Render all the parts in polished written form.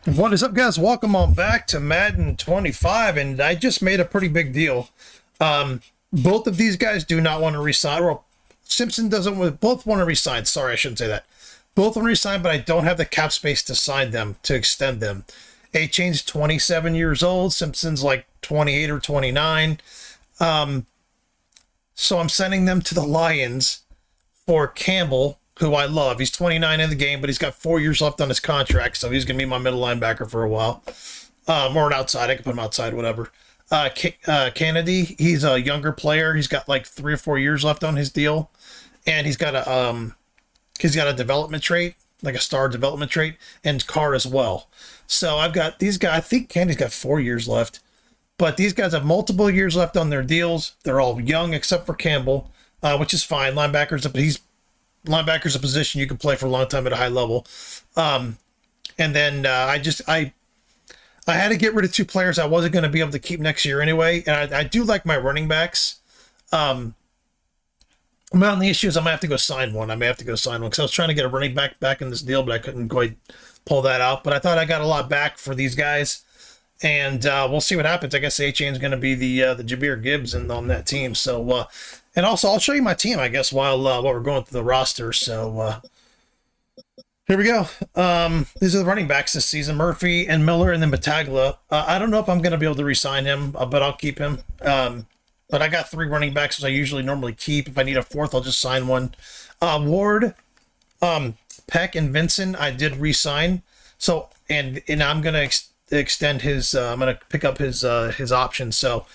What is up, guys? Welcome on back to Madden 25, and I just made a pretty big deal. Both of these guys do not want to resign. Well, Simpson doesn't. Both want to resign. Sorry, I shouldn't say that. Both want to resign, but I don't have the cap space to sign them, to extend them. A-Chain's 27 years old. Simpson's like 28 or 29. So I'm sending them to the Lions for Campbell, who I love. He's 29 in the game, but he's got 4 years left on his contract, so he's going to be my middle linebacker for a while. Or an outside. I can put him outside, whatever. Kennedy, he's a younger player. He's got like 3 or 4 years left on his deal, and he's got a development trait, like a star development trait, and Carr as well. So I've got these guys. I think Kennedy's got 4 years left, but these guys have multiple years left on their deals. They're all young except for Campbell, which is fine. Linebacker's a position you can play for a long time at a high level. And then I had to get rid of 2 players I wasn't going to be able to keep next year anyway. And I do like my running backs. My only issue is I might have to go sign one. I may have to go sign one because I was trying to get a running back in this deal, but I couldn't quite pull that out. But I thought I got a lot back for these guys. And we'll see what happens. I guess A-Chain's going to be the Jameer Gibbs on that team. So, and also I'll show you my team, I guess, while we're going through the roster. So here we go. These are the running backs this season: Murphy and Miller, and then Battaglia. I don't know if I'm going to be able to re-sign him, but I'll keep him. But I got 3 running backs, which I usually normally keep. If I need a 4th, I'll just sign one. Ward, Peck, and Vincent, I did re-sign. So, and I'm going to extend his. I'm going to pick up his option. So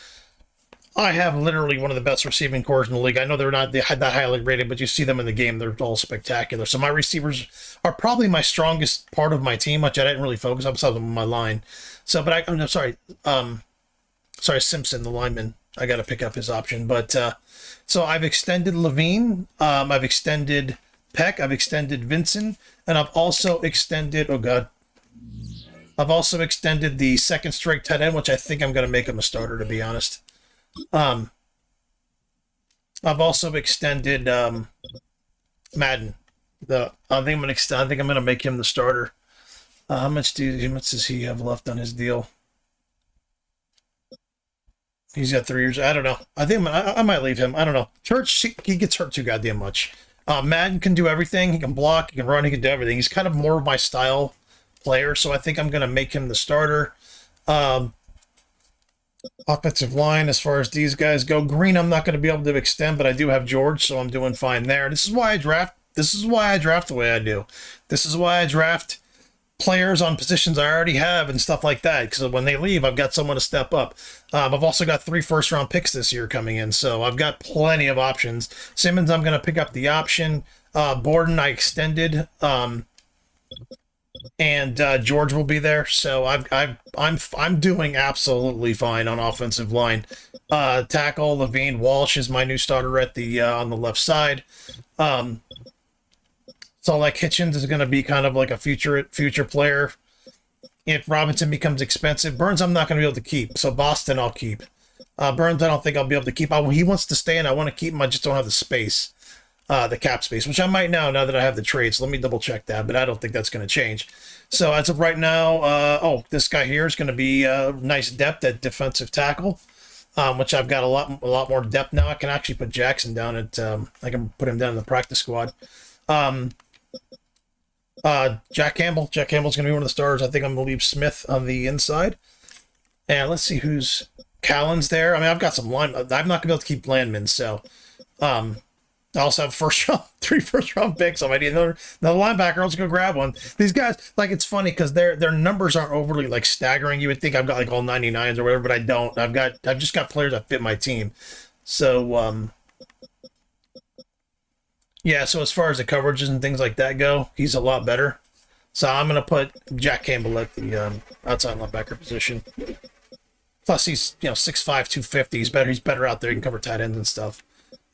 I have literally one of the best receiving cores in the league. I know they're not that highly rated, but you see them in the game; they're all spectacular. So my receivers are probably my strongest part of my team, which I didn't really focus on besides my line. So, but I'm sorry, Simpson, the lineman. I got to pick up his option, but so I've extended Levine. I've extended Peck. I've extended Vincent, and I've also extended. Oh God. I've also extended the second straight tight end, which I think I'm going to make him a starter, to be honest. I've also extended Madden. I think I'm going to make him the starter. How much does he have left on his deal? He's got 3 years. I don't know. I think I might leave him. I don't know. Church, he gets hurt too goddamn much. Madden can do everything. He can block. He can run. He can do everything. He's kind of more of my style player, so I think I'm going to make him the starter. Offensive line, as far as these guys go, Green I'm not going to be able to extend, but I do have George, so I'm doing fine there. This is why I draft the way I do. This is why I draft players on positions I already have and stuff like that, because when they leave, I've got someone to step up. I've also got 3 first-round picks this year coming in, so I've got plenty of options. Simmons, I'm going to pick up the option. Borden, I extended. And George will be there, so I'm doing absolutely fine on offensive line. Tackle Levine, Walsh is my new starter at the on the left side. So like Hitchens is going to be kind of like a future player. If Robinson becomes expensive, Burns I'm not going to be able to keep. So Boston I'll keep. Burns I don't think I'll be able to keep. He wants to stay, and I want to keep him. I just don't have the space. The cap space, which I might now that I have the trades. Let me double check that, but I don't think that's going to change. So as of right now, this guy here is going to be nice depth at defensive tackle, which I've got a lot more depth now. I can actually put Jackson down at. I can put him down in the practice squad. Jack Campbell. Jack Campbell's going to be one of the starters. I think I'm going to leave Smith on the inside. And let's see who's Callan's there. I mean, I've got some line. I'm not going to be able to keep Landman, so. I also have 3 first round picks. I might need another linebacker. I'll just go grab one. These guys, like, it's funny because their numbers aren't overly like staggering. You would think I've got like all 99s or whatever, but I don't. I've just got players that fit my team. So yeah. So as far as the coverages and things like that go, he's a lot better. So I'm gonna put Jack Campbell at the outside linebacker position. Plus he's 6'5", 250. He's better out there. He can cover tight ends and stuff.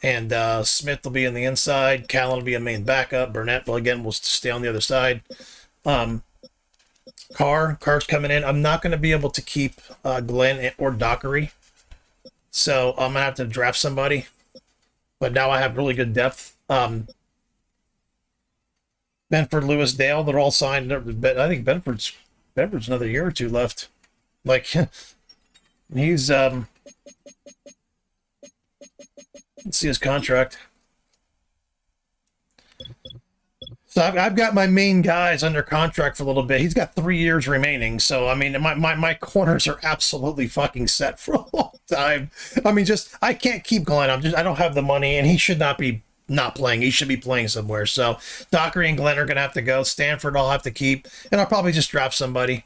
And Smith will be in the inside. Callan will be a main backup. Burnett, will stay on the other side. Carr's coming in. I'm not going to be able to keep Glenn or Dockery. So I'm going to have to draft somebody. But now I have really good depth. Benford, Lewis, Dale, they're all signed. I think Benford's Bedford's another year or two left. Like, he's, let's see his contract. So I've got my main guys under contract for a little bit. He's got 3 years remaining. So, I mean, my corners are absolutely fucking set for a long time. I mean, I can't keep going. I don't have the money, and he should not be not playing. He should be playing somewhere. So Dockery and Glenn are going to have to go. Stanford I'll have to keep. And I'll probably just draft somebody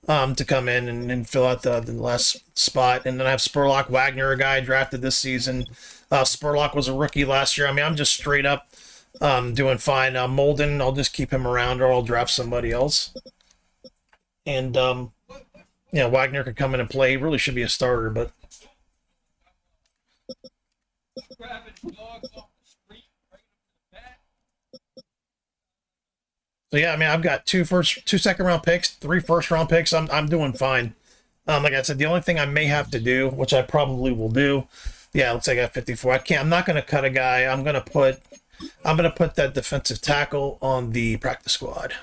to come in and fill out the last spot. And then I have Spurlock Wagner, a guy drafted this season. Spurlock was a rookie last year. I mean, I'm just straight up doing fine. Molden, I'll just keep him around, or I'll draft somebody else. And, yeah, Wagner could come in and play. He really should be a starter, but... So yeah, I mean, I've got two second round picks, 3 first round picks. I'm doing fine. Like I said, the only thing I may have to do, which I probably will do, yeah, looks like I got 54. I'm not gonna cut a guy. I'm gonna put that defensive tackle on the practice squad.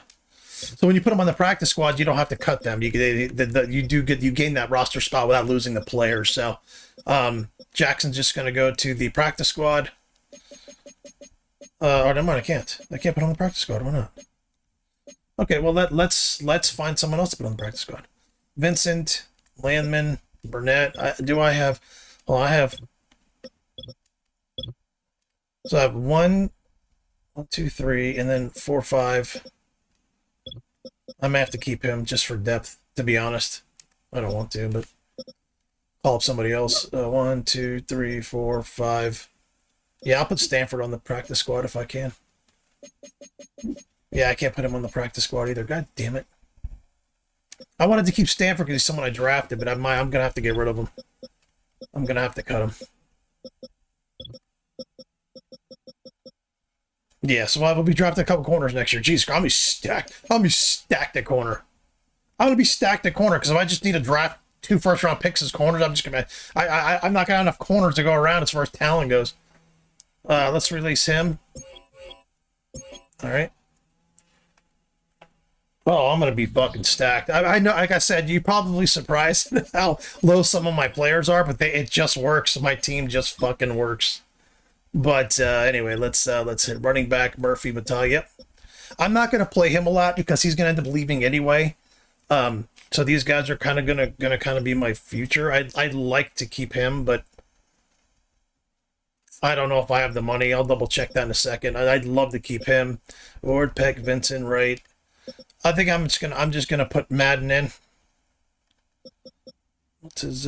So when you put them on the practice squad, you don't have to cut them. You gain that roster spot without losing the players. So Jackson's just gonna go to the practice squad. Oh, never mind. I can't put on the practice squad. Why not? Okay, well let's find someone else to put on the practice squad. Vincent, Landman, Burnett. I have. So I have 1, 2, 3, and then 4, 5. I may have to keep him just for depth, to be honest. I don't want to, but call up somebody else. 1, 2, 3, 4, 5. Yeah, I'll put Stanford on the practice squad if I can. Yeah, I can't put him on the practice squad either. God damn it. I wanted to keep Stanford because he's someone I drafted, but I'm going to have to get rid of him. I'm going to have to cut him. Yeah, so I will be drafting a couple corners next year. Jeez, I'm going to be stacked. I'm going to be stacked at corner. I'm going to be stacked at corner because if I just need to draft 2 first-round picks as corners, I'm just going to... I'm not going to have enough corners to go around as far as talent goes. Let's release him. All right. Oh, I'm going to be fucking stacked. I know, like I said, you're probably surprised how low some of my players are, but it just works. My team just fucking works. But anyway, let's hit running back Murphy Battaglia. I'm not going to play him a lot because he's going to end up leaving anyway. So these guys are kind of gonna kind of be my future. I'd like to keep him, but I don't know if I have the money. I'll double check that in a second. I'd love to keep him. Ward, Peck, Vincent, Wright. I think I'm just gonna put Madden in. What's his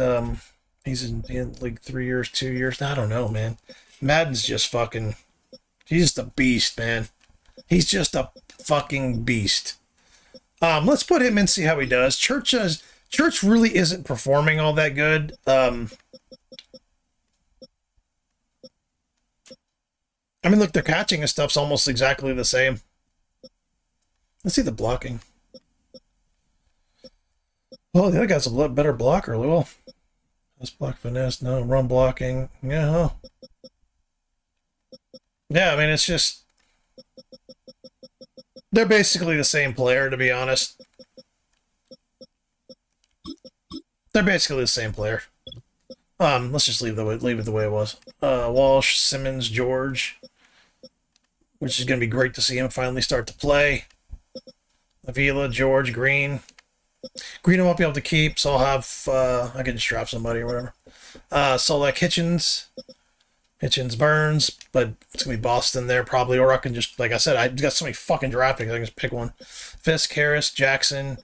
he's in like 3 years, 2 years. I don't know, man. Madden's just fucking, he's just a beast, man. He's just a fucking beast. Let's put him in, see how he does. Church really isn't performing all that good. I mean, look, their catching and stuff's almost exactly the same. Let's see the blocking. Oh, the other guy's a lot better blocker. Well, let's block finesse. No, run blocking. Yeah, huh? Yeah, I mean, it's just... They're basically the same player, to be honest. They're basically the same player. Let's just leave it the way it was. Walsh, Simmons, George, which is going to be great to see him finally start to play. Avila, George, Green. Green I won't be able to keep, so I'll have, I can just drop somebody or whatever. Solak, Hitchens, Burns, but it's going to be Boston there probably, or I can just, like I said, I got so many fucking draft picks, I can just pick one. Fisk, Harris, Jackson.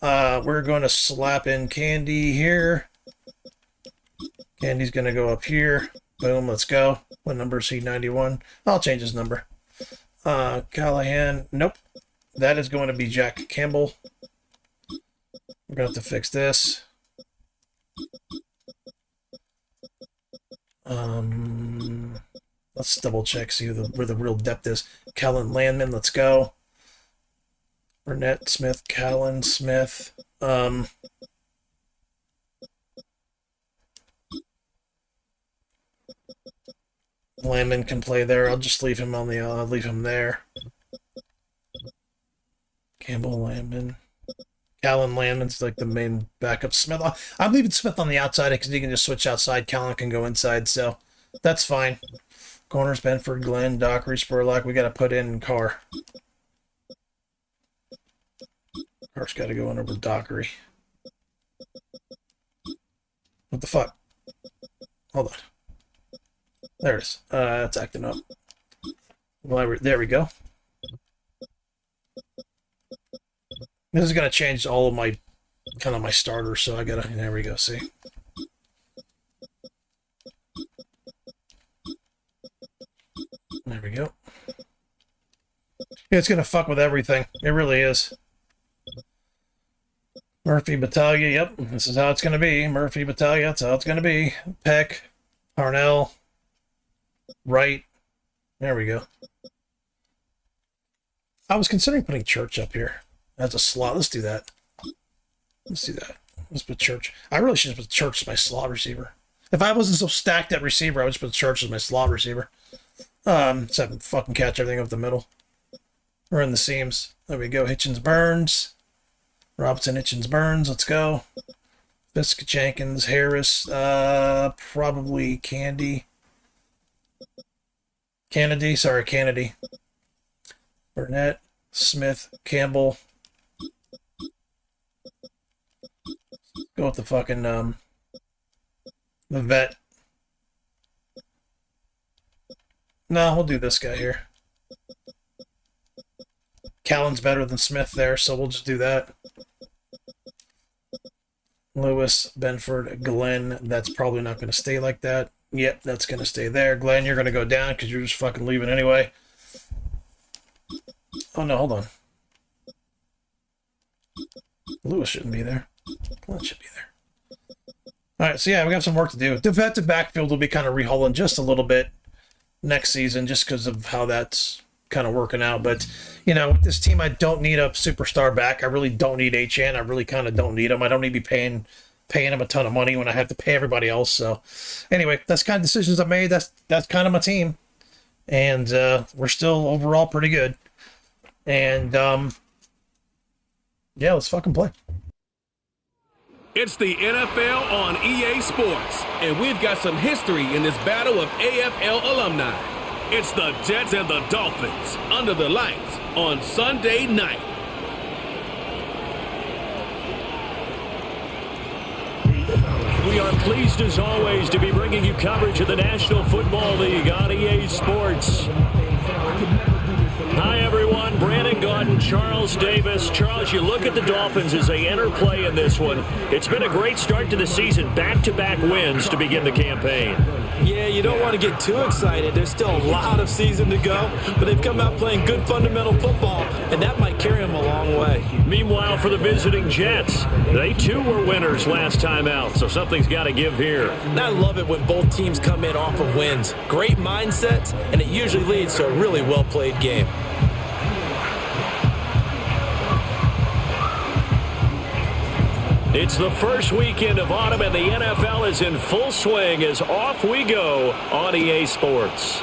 We're going to slap in Candy here. Candy's going to go up here. Boom, let's go. What number is he? 91. I'll change his number. Callahan. Nope. That is going to be Jack Campbell. We're going to have to fix this. Let's double check, see where the real depth is. Callan Landman, let's go. Burnett, Smith, Callan, Smith. Landman can play there. I'll just leave him on the. I'll leave him there. Campbell, Landman. Callan Landman's like the main backup. Smith, I'm leaving Smith on the outside because he can just switch outside. Callan can go inside, so that's fine. Corners, Benford, Glenn, Dockery, Spurlock. We got to put in Carr. Carr's got to go in over Dockery. What the fuck? Hold on. There it is. It's acting up. Well, there we go. This is going to change all of my, kind of my starters, so I got to, there we go, see? There we go. Yeah, it's going to fuck with everything. It really is. Murphy, Battaglia, yep, this is how it's going to be. Murphy, Battaglia, that's how it's going to be. Peck, Harnell, Wright. There we go. I was considering putting Church up here as a slot. Let's do that. Let's do that. Let's put Church. I really should have put Church as my slot receiver. If I wasn't so stacked at receiver, I would just put Church as my slot receiver. So I can fucking catch everything up the middle. Or in the seams. There we go. Hitchens, Burns. Robinson, Hitchens, Burns. Let's go. Fisk, Jenkins, Harris. Probably Kennedy. Burnett, Smith, Campbell. Go with the fucking, the vet. No, we'll do this guy here. Callan's better than Smith there, so we'll just do that. Lewis, Benford, Glenn. That's probably not going to stay like that. Yep, that's going to stay there. Glenn, you're going to go down because you're just fucking leaving anyway. Oh, no, hold on. Lewis shouldn't be there. Glenn should be there. All right, so yeah, we got some work to do. Defensive backfield will be kind of rehauling just a little bit next season just because of how that's kind of working out. But, you know, with this team, I don't need a superstar back. I really don't need HN. I really kind of don't need him. I don't need to be paying him a ton of money when I have to pay everybody else. So, anyway, that's kind of decisions I made. That's kind of my team. And we're still overall pretty good. And, yeah, let's fucking play. It's the NFL on EA Sports, and we've got some history in this battle of AFL alumni. It's the Jets and the Dolphins under the lights on Sunday night. We are pleased as always to be bringing you coverage of the National Football League on EA Sports. Hi, everyone. Brandon Gaudin, Charles Davis. Charles, you look at the Dolphins as they enter play in this one. It's been a great start to the season. Back-to-back wins to begin the campaign. Yeah, you don't want to get too excited. There's still a lot of season to go, but they've come out playing good fundamental football, and that might carry them a long way. Meanwhile, for the visiting Jets, they too were winners last time out, so something's got to give here. And I love it when both teams come in off of wins. Great mindsets, and it usually leads to a really well-played game. It's the first weekend of autumn, and the NFL is in full swing as off we go on EA Sports.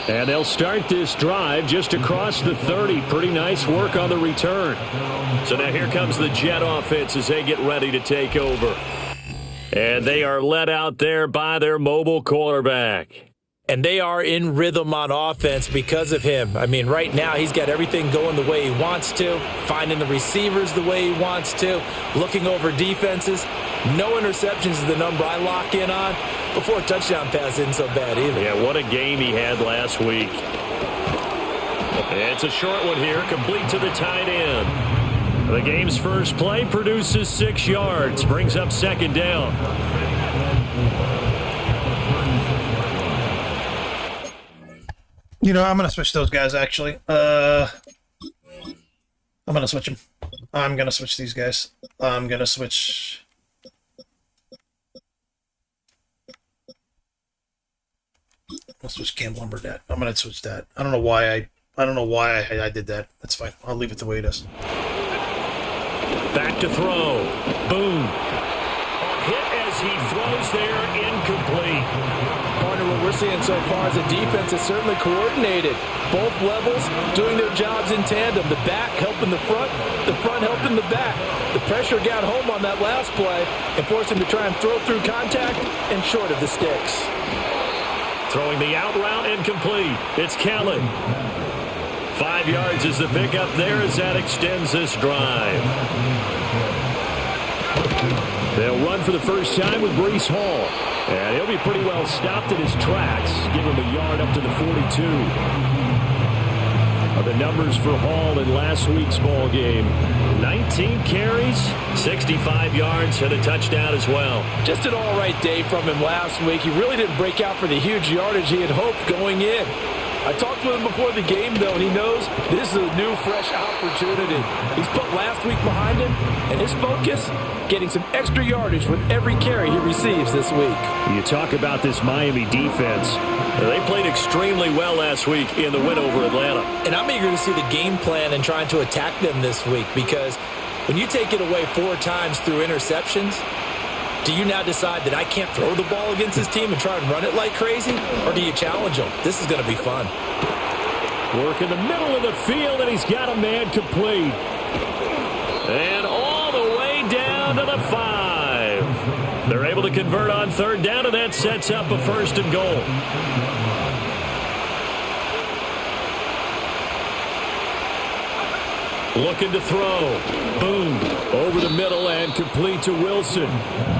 And they'll start this drive just across the 30. Pretty nice work on the return. So now here comes the Jet offense as they get ready to take over. And they are led out there by their mobile quarterback. And they are in rhythm on offense because of him. I mean, right now he's got everything going the way he wants to, finding the receivers the way he wants to, looking over defenses. No interceptions is the number I lock in on. Before a touchdown pass isn't so bad either. Yeah, what a game he had last week. It's a short one here, complete to the tight end. The game's first play produces 6 yards, brings up second down. You know, I'm going to switch those guys, actually. I'm going to switch them. I'm going to switch these guys. I'm going to switch... I'll switch Campbell and Burnett. I'm going to switch that. I don't know why I did that. That's fine. I'll leave it the way it is. Back to throw. Boom. Hit as he throws there, incomplete. Partner, what we're seeing so far is a defense that's certainly coordinated. Both levels doing their jobs in tandem. The back helping the front helping the back. The pressure got home on that last play and forced him to try and throw through contact and short of the sticks. Throwing the out route incomplete. It's Kelly. 5 yards is the pickup there as that extends this drive. They'll run for the first time with Breece Hall. And he'll be pretty well stopped in his tracks. Give him a yard up to the 42. The numbers for Hall in last week's ball game: 19 carries, 65 yards, and a touchdown as well. Just an all-right day from him last week. He really didn't break out for the huge yardage he had hoped going in. I talked with him before the game, though, and he knows this is a new, fresh opportunity. He's put last week behind him, and his focus, getting some extra yardage with every carry he receives this week. You talk about this Miami defense. They played extremely well last week in the win over Atlanta. And I'm eager to see the game plan and trying to attack them this week, because when you take it away 4 times through interceptions, do you now decide that I can't throw the ball against this team and try and run it like crazy? Or do you challenge them? This is going to be fun. Work in the middle of the field, and he's got a man complete. And all the way down to the 5. They're able to convert on third down, and that sets up a 1st and goal. Looking to throw. Boom. Over the middle and complete to Wilson.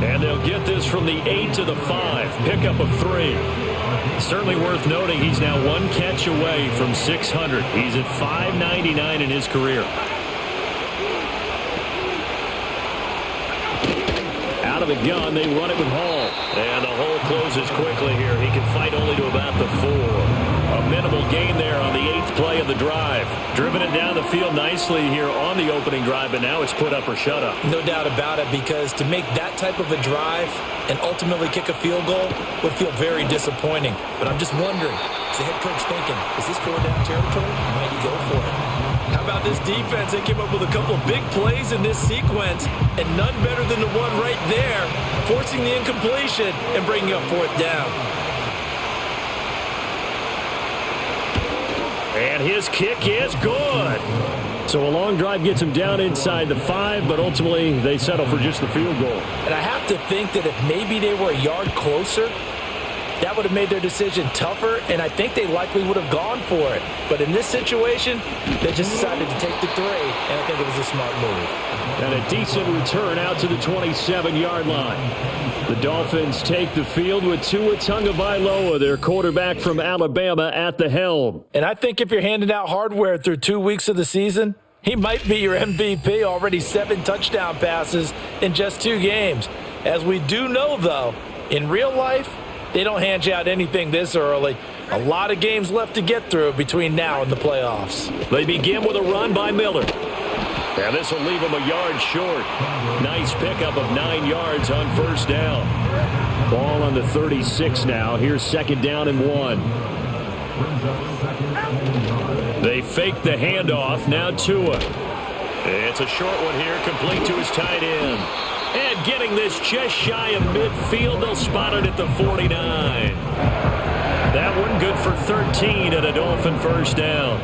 And they'll get this from the 8 to the 5. Pickup of 3. Certainly worth noting he's now 1 catch away from 600. He's at 599 in his career. Out of the gun, they run it with Hall. And the hole closes quickly here. He can fight only to about the 4. A minimal gain there on the 8th play of the drive. Driven it down the field nicely here on the opening drive, but now it's put up or shut up. No doubt about it, because to make that type of a drive and ultimately kick a field goal would feel very disappointing. But I'm just wondering, is the head coach thinking, is this 4-down territory? Might he go for it? How about this defense? They came up with a couple big plays in this sequence, and none better than the one right there, forcing the incompletion and bringing up 4th down. And his kick is good. So a long drive gets him down inside the 5, but ultimately they settle for just the field goal. And I have to think that if maybe they were a yard closer, that would have made their decision tougher, and I think they likely would have gone for it. But in this situation, they just decided to take the 3, and I think it was a smart move. And a decent return out to the 27-yard line. The Dolphins take the field with Tua Tagovailoa, their quarterback from Alabama, at the helm. And I think if you're handing out hardware through 2 weeks of the season, he might be your MVP. Already 7 touchdown passes in just 2 games. As we do know, though, in real life, they don't hand you out anything this early. A lot of games left to get through between now and the playoffs. They begin with a run by Miller. And this will leave him a yard short. Nice pickup of 9 yards on 1st down. Ball on the 36 now. Here's 2nd down and 1. They fake the handoff. Now Tua. It's a short one here, complete to his tight end. And getting this just shy of midfield, they'll spot it at the 49. That one good for 13 at a Dolphin 1st down.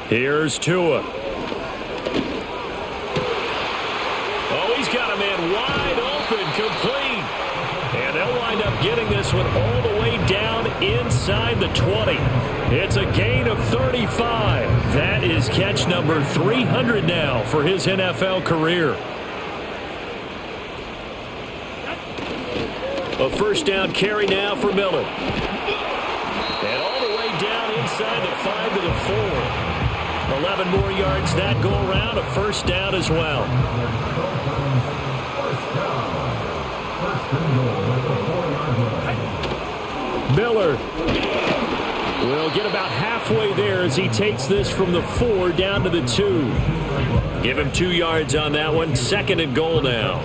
Here's Tua. Oh, he's got a man wide open, complete. And they'll wind up getting this one all the way down inside the 20. It's a gain of 35. That is catch number 300 now for his NFL career. A 1st down carry now for Miller. And all the way down inside the 5 to the 4. 11 more yards that go around, a 1st down as well. Miller will get about halfway there as he takes this from the 4 down to the 2. Give him 2 yards on that one. 2nd and goal now.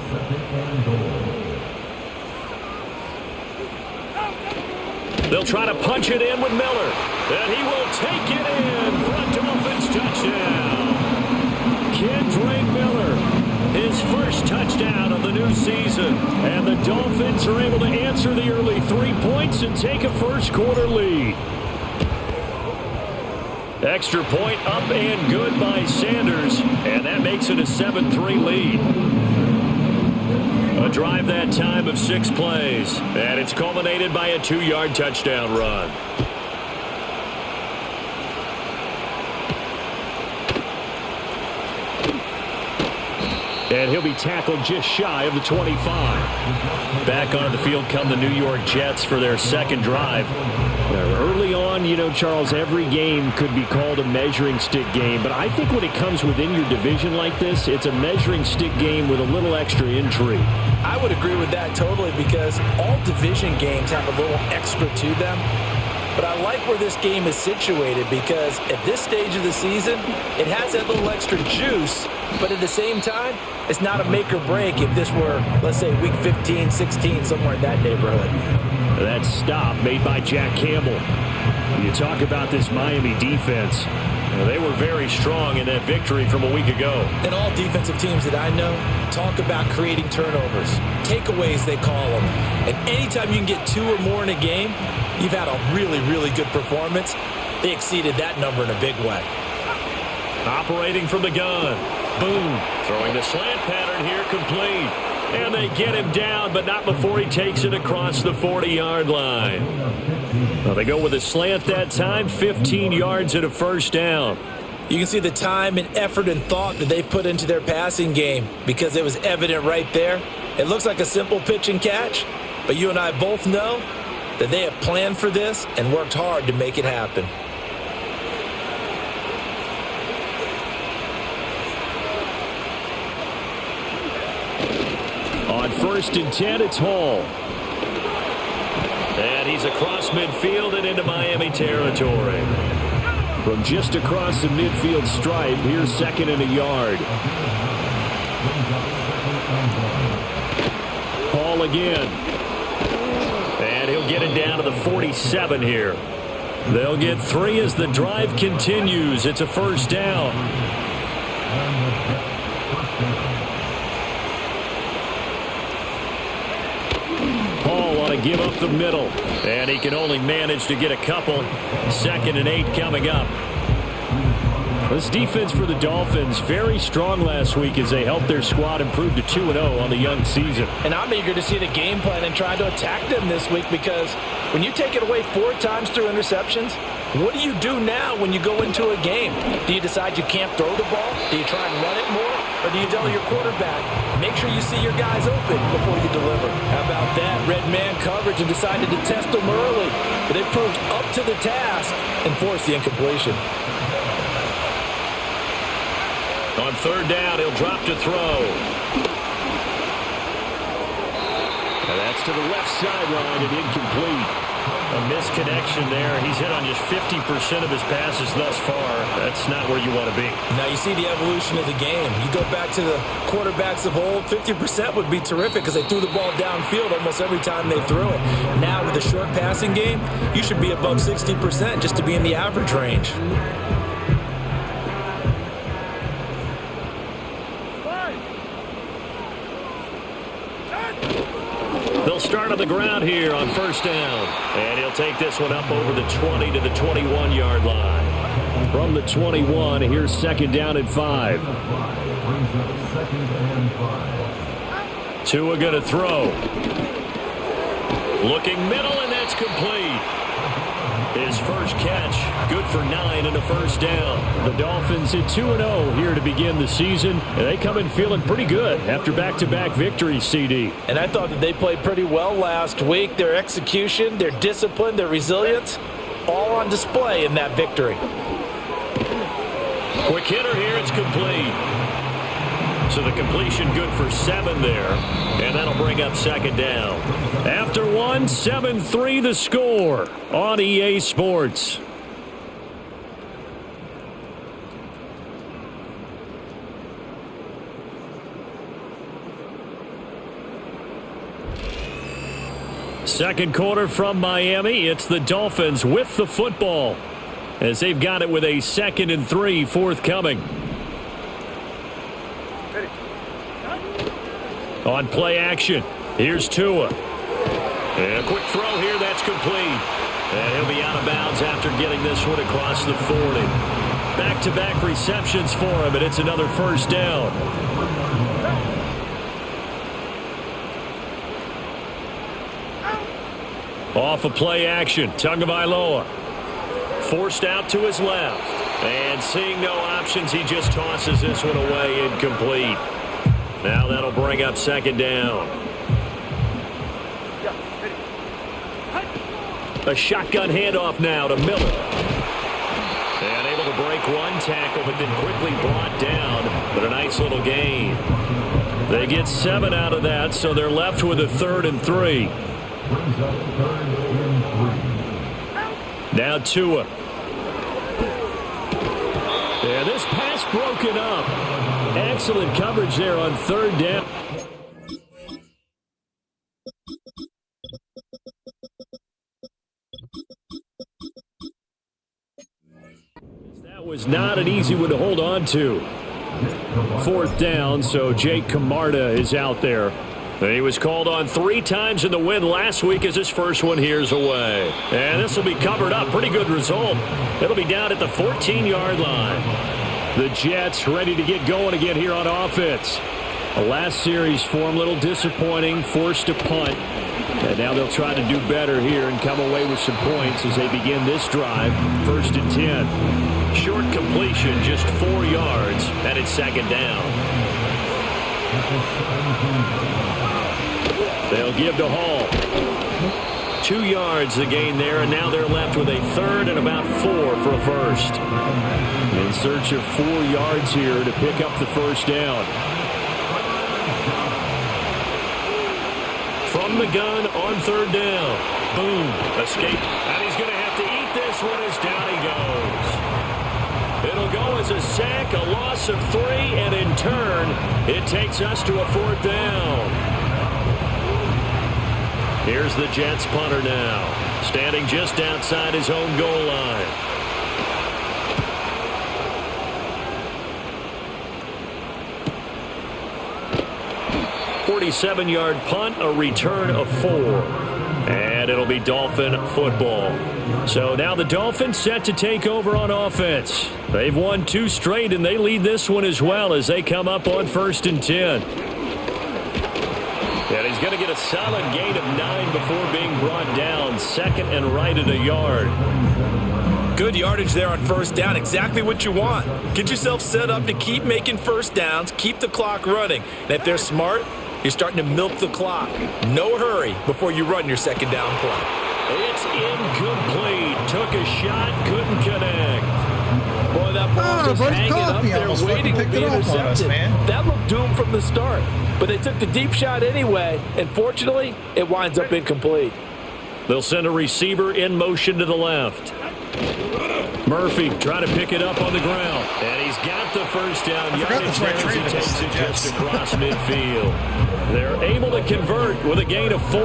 They'll try to punch it in with Miller. And he will take it in for a Dolphins touchdown. Kendrick Miller, his his first touchdown of the new season. And the Dolphins are able to answer the early 3 points and take a first-quarter lead. Extra point up and good by Sanders, and that makes it a 7-3 lead. A drive that time of 6 plays, and it's culminated by a 2-yard touchdown run. And he'll be tackled just shy of the 25. Back on the field come the New York Jets for their second drive. Early on, Charles, every game could be called a measuring stick game. But I think when it comes within your division like this, it's a measuring stick game with a little extra intrigue. I would agree with that totally because all division games have a little extra to them. But I like where this game is situated because at this stage of the season, it has that little extra juice. But at the same time, it's not a make or break if this were, let's say, week 15, 16, somewhere in that neighborhood. That stop made by Jack Campbell. You talk about this Miami defense. They were very strong in that victory from a week ago. And all defensive teams that I know talk about creating turnovers. Takeaways, they call them. And anytime you can get 2 or more in a game, you've had a really, really good performance. They exceeded that number in a big way. Operating from the gun. Boom. Throwing the slant pattern here complete. And they get him down, but not before he takes it across the 40-yard line. Well, they go with a slant that time, 15 yards and a first down. You can see the time and effort and thought that they've put into their passing game because it was evident right there. It looks like a simple pitch and catch, but you and I both know that they have planned for this and worked hard to make it happen. On 1st and 10, it's Hall. And he's across midfield and into Miami territory. From just across the midfield stripe, here's 2nd and a yard. Hall again. And he'll get it down to the 47 here. They'll get 3 as the drive continues. It's a first down. Give up the middle, and he can only manage to get a couple. 2nd and 8 coming up. This defense for the Dolphins, very strong last week as they helped their squad improve to 2-0 on the young season. And I'm eager to see the game plan and try to attack them this week because when you take it away 4 times through interceptions, what do you do now when you go into a game? Do you decide you can't throw the ball? Do you try and run it more? Or do you tell your quarterback, make sure you see your guys open before you deliver? How about that? Red man coverage and decided to test them early. But they proved up to the task and forced the incompletion. On 3rd down, he'll drop to throw. And that's to the left sideline and incomplete. A misconnection there. He's hit on just 50% of his passes thus far. That's not where you want to be. Now you see the evolution of the game. You go back to the quarterbacks of old, 50% would be terrific because they threw the ball downfield almost every time they threw it. Now with the short passing game, you should be above 60% just to be in the average range. They'll start on the ground here on 1st down. And he'll take this one up over the 20 to the 21-yard line. From the 21, here's 2nd down and 5. Tua going to throw. Looking middle, and that's complete. His first catch, good for 9 and a first down. The Dolphins at 2-0 here to begin the season. And they come in feeling pretty good after back-to-back victories, CD. And I thought that they played pretty well last week. Their execution, their discipline, their resilience, all on display in that victory. Quick hitter here, it's complete. So the completion good for 7 there. And that'll bring up 2nd down. After 1, 7-3 the score on EA Sports. Second quarter from Miami. It's the Dolphins with the football as they've got it with a 2nd and 3 forthcoming. On play action, here's Tua. And a quick throw here, that's complete. And he'll be out of bounds after getting this one across the 40. Back-to-back receptions for him, and it's another first down. Off of play action, Tagovailoa. Forced out to his left. And seeing no options, he just tosses this one away, incomplete. Now that'll bring up second down. A shotgun handoff now to Miller. And able to break one tackle, but then quickly brought down. But a nice little gain. They get 7 out of that, so they're left with a 3rd and 3. Now Tua. And this pass broken up. Excellent coverage there on 3rd down. That was not an easy one to hold on to. 4th down, so Jake Camarda is out there. And he was called on 3 times in the win last week as his first one here's away. And this will be covered up. Pretty good result. It'll be down at the 14-yard line. The Jets ready to get going again here on offense. The last series for them, a little disappointing, forced a punt. And now they'll try to do better here and come away with some points as they begin this drive. 1st and 10. Short completion, just 4 yards, and it's second down. They'll give to Hall. 2 yards the gain there, and now they're left with a 3rd and about 4 for a first. In search of 4 yards here to pick up the first down. From the gun on 3rd down. Boom. Escape. And he's going to have to eat this one as down he goes. It'll go as a sack, a loss of 3, and in turn, it takes us to a 4th down. Here's the Jets punter now, standing just outside his own goal line. .47-yard punt, a return of 4. And it'll be Dolphin football. So now the Dolphins set to take over on offense. They've won 2 straight, and they lead this one as well as they come up on 1st and 10. And he's going to get a solid gain of 9 before being brought down. 2nd and right at a yard. Good yardage there on 1st down. Exactly what you want. Get yourself set up to keep making 1st downs, keep the clock running. And if they're smart, you're starting to milk the clock. No hurry before you run your 2nd down play. It's incomplete. Took a shot, couldn't connect. Boy, that ball was hanging up there waiting to be intercepted. That looked doomed from the start. But they took the deep shot anyway, and fortunately, it winds up incomplete. They'll send a receiver in motion to the left. Murphy trying to pick it up on the ground. And he's got the first down. Yardage there as he takes it just across midfield. They're able to convert with a gain of 4.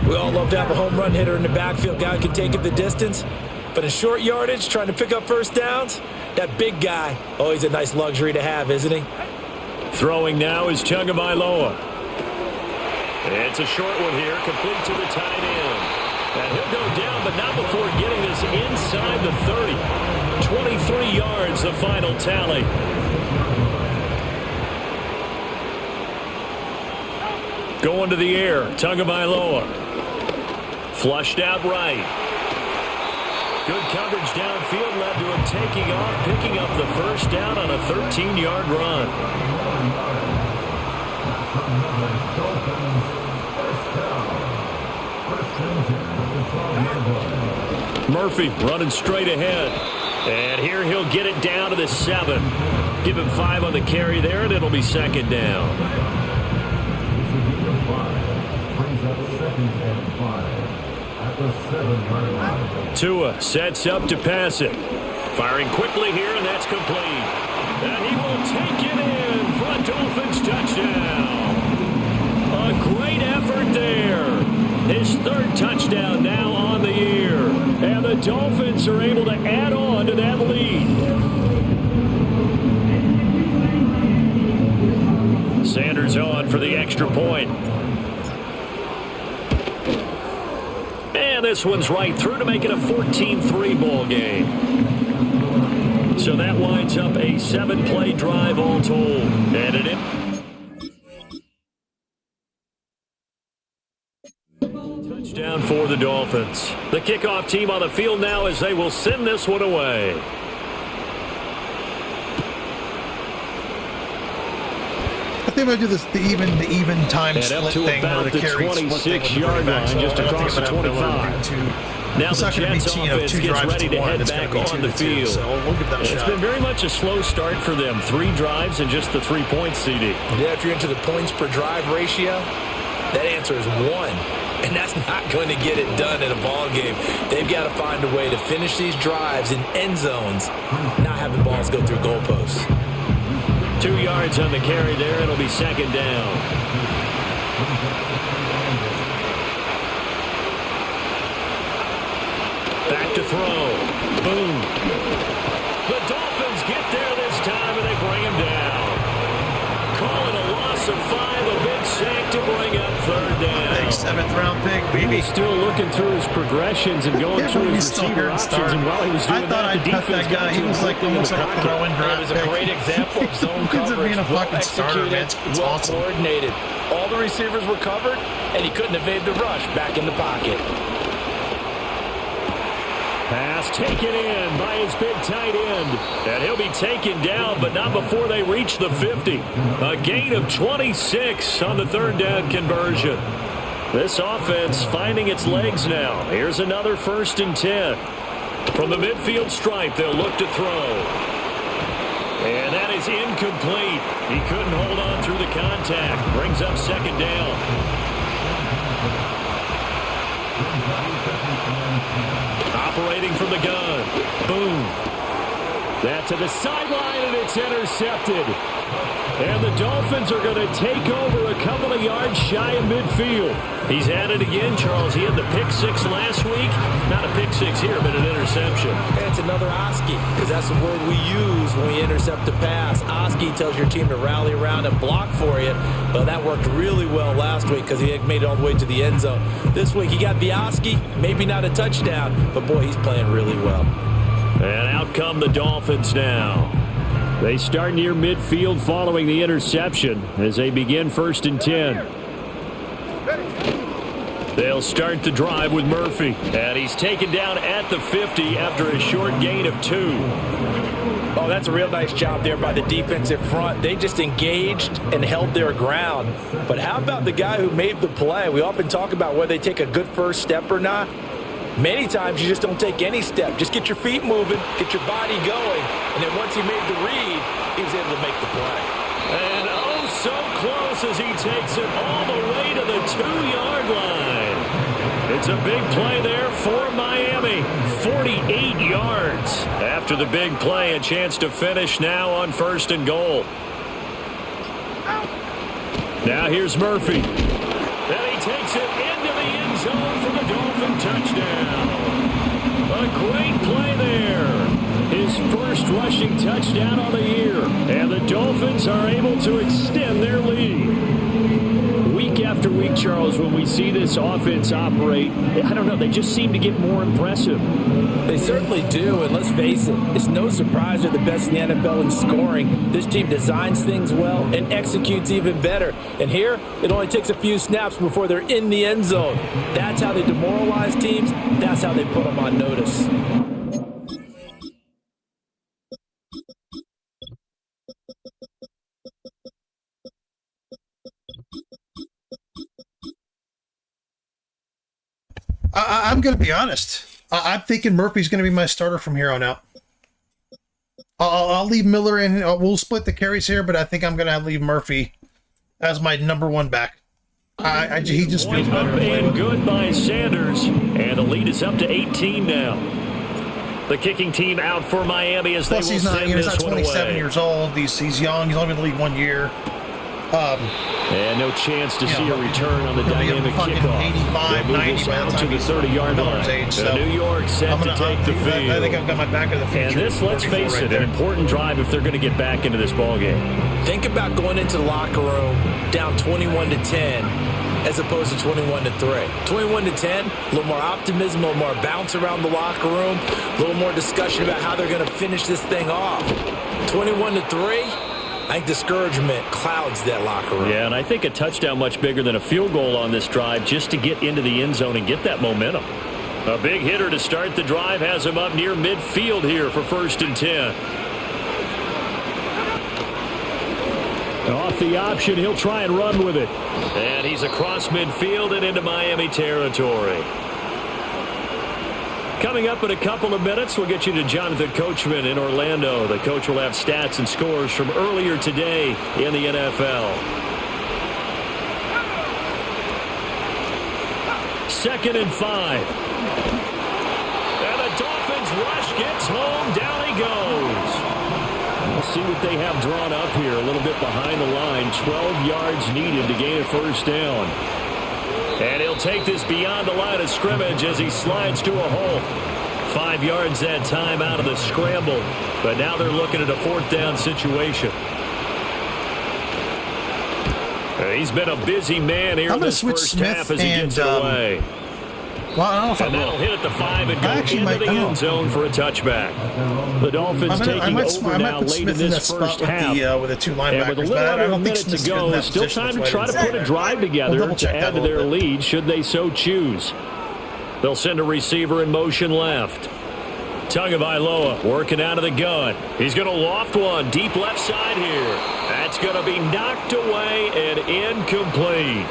We all love to have a home run hitter in the backfield. Guy who can take it the distance. But in short yardage, trying to pick up 1st downs, that big guy, oh, he's a nice luxury to have, isn't he? Throwing now is Tagovailoa. It's a short one here, complete to the tight end. And he'll go down, but not before getting this inside the 30. 23 yards, the final tally. Going to the air, Tagovailoa. Flushed out right. Good coverage downfield led to him taking off, picking up the first down on a 13-yard run. Murphy running straight ahead. And here he'll get it down to the 7. Give him 5 on the carry there, and it'll be 2nd down. Tua sets up to pass it. Firing quickly here, and that's complete. And he will take it in for a Dolphins touchdown. A great effort there. His 3rd touchdown now on the year. And the Dolphins are able to add on to that lead. Sanders on for the extra. extra point. And this one's right through to make it a 14-3 ball game. So that winds up a 7-play drive all told. And it in. Touchdown for the Dolphins. The kickoff team on the field now as they will send this one away. I think I'm going to do this, the even time and split up to thing about where the the 26-yard line, just across the 25. Now the Jets offense gets ready to head back on the field. So we'll give that a It's shot. been very much a slow start for them. 3 drives and just the 3 points, CD. Yeah, if you're into the points per drive ratio, that answer is 1. And that's not going to get it done in a ball game. They've got to find a way to finish these drives in end zones, not having balls go through goalposts. 2 yards on the carry there. It'll be second down. Back to throw. Boom. The Dolphins get there this time, and they bring him down. Call it a loss of 5, a big sack to bring up third down. Big 7th-round pick, baby. He's still looking through his progressions and going through his receiver options, and while he was doing I thought that, the I'd cut defense that guy. He was like almost like a throw-in draft It was a great example of zone Ends up coverage. being a Well fucking starter, man. executed, It's well awesome. coordinated. All the receivers were covered, and he couldn't evade the rush back in the pocket. Pass taken in by his big tight end. And he'll be taken down, but not before they reach the 50. A gain of 26 on the third down conversion. This offense finding its legs now. Here's another 1st and 10. From the midfield stripe, they'll look to throw. And that is incomplete. He couldn't hold on through the contact. Brings up second down. Operating from the gun. Boom. That to the sideline, and it's intercepted. And the Dolphins are going to take over a couple of yards shy of midfield. He's at it again, Charles. He had the pick 6 last week. Not a pick 6 here, but an interception. And it's another Oski, because that's the word we use when we intercept a pass. Oski tells your team to rally around and block for you. But that worked really well last week because he had made it all the way to the end zone. This week he got the Oski, maybe not a touchdown, but boy, he's playing really well. And out come the Dolphins now. They start near midfield following the interception as they begin 1st and 10. They'll start the drive with Murphy. And he's taken down at the 50 after a short gain of 2. Oh, that's a real nice job there by the defensive front. They just engaged and held their ground. But how about the guy who made the play? We often talk about whether they take a good first step or not. Many times you just don't take any step. Just get your feet moving, get your body going, and then once he made the read, he was able to make the play. And oh, so close as he takes it all the way to the 2-yard line. It's a big play there for Miami. 48 yards. After the big play, a chance to finish now on 1st and goal. Now here's Murphy. And he takes it into the end zone for the Dolphin touchdown. A great play there. His first rushing touchdown on the year. And the Dolphins are able to extend their lead. Week after week, Charles, when we see this offense operate, I don't know, they just seem to get more impressive. They certainly do, and let's face it, it's no surprise they're the best in the NFL in scoring. This team designs things well and executes even better. And here, it only takes a few snaps before they're in the end zone. That's how they demoralize teams. That's how they put them on notice. I'm going to be honest. I'm thinking Murphy's going to be my starter from here on out. I'll leave Miller in. We'll split the carries here, but I think I'm going to leave Murphy as my number 1 back. He just feels better. Up and good by Sanders. And the lead is up to 18 now. The kicking team out for Miami as Plus, they will he's not, send he's this not one 27 away. years old. He's young. He's only been in the league 1 year. And no chance to see a return on the he'll be dynamic fucking kickoff. 85, 90 by the to time the he's 30-yard line. age, so New York set to take the field. I think I've got my back of the future. And this, let's face it, an important drive if they're going to get back into this ballgame. Think about going into the locker room down 21-10 as opposed to 21-3. 21-10, a little more optimism, a little more bounce around the locker room, a little more discussion about how they're going to finish this thing off. 21-3. I think discouragement clouds that locker room. Yeah, and I think a touchdown much bigger than a field goal on this drive just to get into the end zone and get that momentum. A big hitter to start the drive has him up near midfield here for 1st and 10. Off the option, he'll try and run with it. And he's across midfield and into Miami territory. Coming up in a couple of minutes, we'll get you to Jonathan Coachman in Orlando. The coach will have stats and scores from earlier today in the NFL. 2nd and 5. And the Dolphins rush gets home. Down he goes. We'll see what they have drawn up here. A little bit behind the line. 12 yards needed to gain a 1st down. And he'll take this beyond the line of scrimmage as he slides to a hole. 5 yards that time out of the scramble. But now they're looking at a 4th down situation. He's been a busy man here in this first half as he gets it away. Well, I don't know if and that'll hit at the 5 and go into the end zone for a touchback. The Dolphins taking over now late in this first half. With the 2 linebackers, and with a little under a minute to go, still time to try to put a drive together to add to their lead should they so choose. They'll send a receiver in motion left. Tagovailoa working out of the gun. He's going to loft one deep left side here. That's going to be knocked away and incomplete.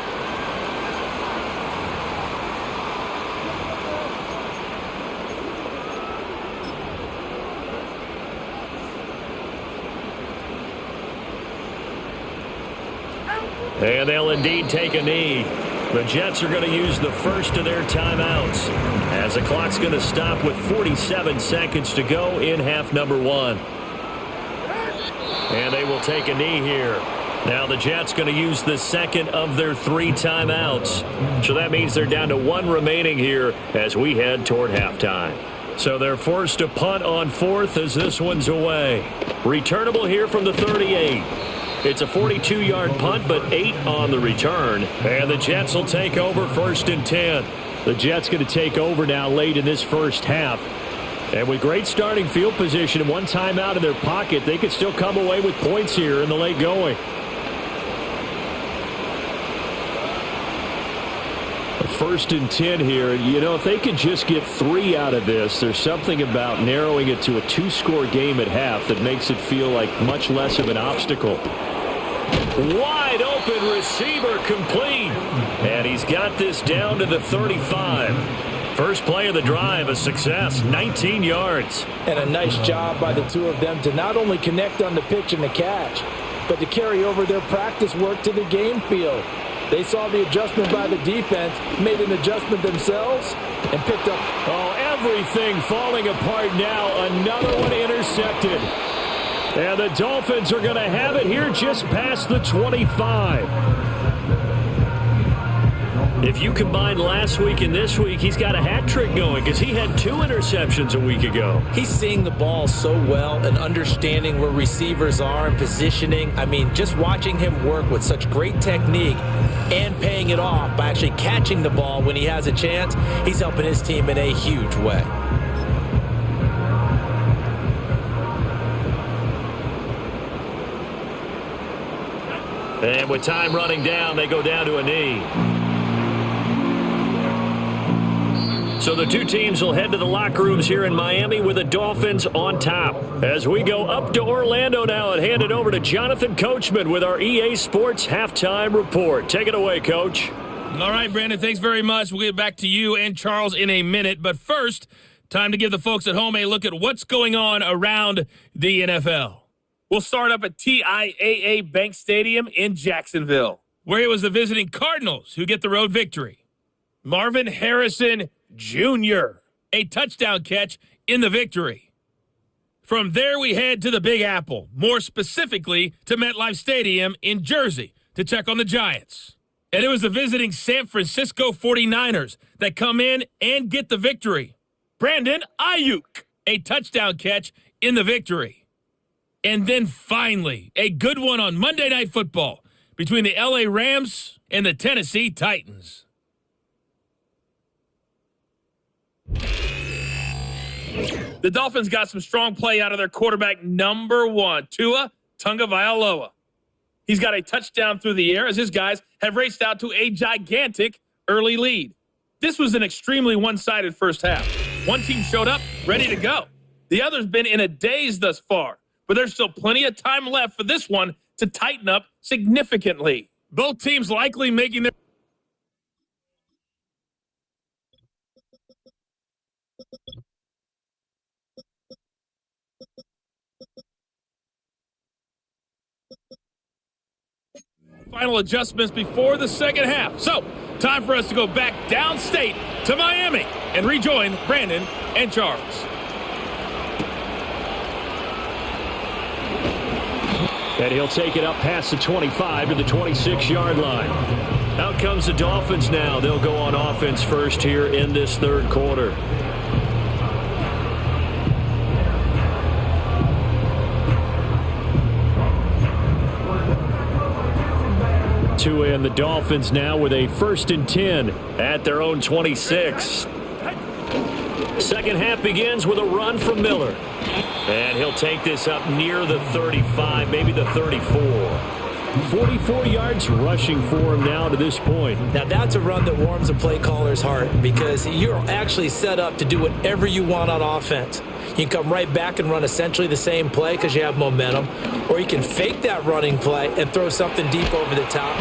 And they'll indeed take a knee. The Jets are going to use the first of their timeouts as the clock's going to stop with 47 seconds to go in half number 1. And they will take a knee here. Now the Jets going to use the second of their 3 timeouts. So that means they're down to 1 remaining here as we head toward halftime. So they're forced to punt on 4th as this one's away. Returnable here from the 38. It's a 42-yard punt, but 8 on the return. And the Jets will take over 1st and 10. The Jets going to take over now late in this first half. And with great starting field position and 1 timeout in their pocket, they could still come away with points here in the late going. 1st and 10 here. You know, if they could just get 3 out of this, there's something about narrowing it to a 2-score game at half that makes it feel like much less of an obstacle. Wide open receiver complete. And he's got this down to the 35. First play of the drive, a success, 19 yards. And a nice job by the 2 of them to not only connect on the pitch and the catch, but to carry over their practice work to the game field. They saw the adjustment by the defense, made an adjustment themselves, and picked up. Oh, everything falling apart now. Another one intercepted. And the Dolphins are going to have it here just past the 25. If you combine last week and this week, he's got a hat trick going because he had 2 interceptions a week ago. He's seeing the ball so well and understanding where receivers are and positioning. I mean, just watching him work with such great technique and paying it off by actually catching the ball when he has a chance, he's helping his team in a huge way. And with time running down, they go down to a knee. So the 2 teams will head to the locker rooms here in Miami with the Dolphins on top. As we go up to Orlando now and hand it over to Jonathan Coachman with our EA Sports Halftime Report. Take it away, Coach. All right, Brandon, thanks very much. We'll get back to you and Charles in a minute. But first, time to give the folks at home a look at what's going on around the NFL. We'll start up at TIAA Bank Stadium in Jacksonville, where it was the visiting Cardinals who get the road victory. Marvin Harrison Jr., a touchdown catch in the victory. From there, we head to the Big Apple, more specifically to MetLife Stadium in Jersey, to check on the Giants. And it was the visiting San Francisco 49ers that come in and get the victory. Brandon Ayuk, a touchdown catch in the victory. And then finally, a good one on Monday Night Football between the LA Rams and the Tennessee Titans. The Dolphins got some strong play out of their quarterback number 1, Tua Tagovailoa. He's got a touchdown through the air as his guys have raced out to a gigantic early lead. This was an extremely one-sided first half. One team showed up ready to go. The other's been in a daze thus far, but there's still plenty of time left for this one to tighten up significantly. Both teams likely making their final adjustments before the second half. So, time for us to go back downstate to Miami and rejoin Brandon and Charles. And he'll take it up past the 25 to the 26-yard line. Out comes the Dolphins now. They'll go on offense first here in this third quarter. Tua and the Dolphins now with a 1st and 10 at their own 26. Second half begins with a run from Miller. And he'll take this up near the 35, maybe the 34. 44 yards rushing for him now to this point. Now that's a run that warms a play caller's heart because you're actually set up to do whatever you want on offense. You can come right back and run essentially the same play because you have momentum, or you can fake that running play and throw something deep over the top,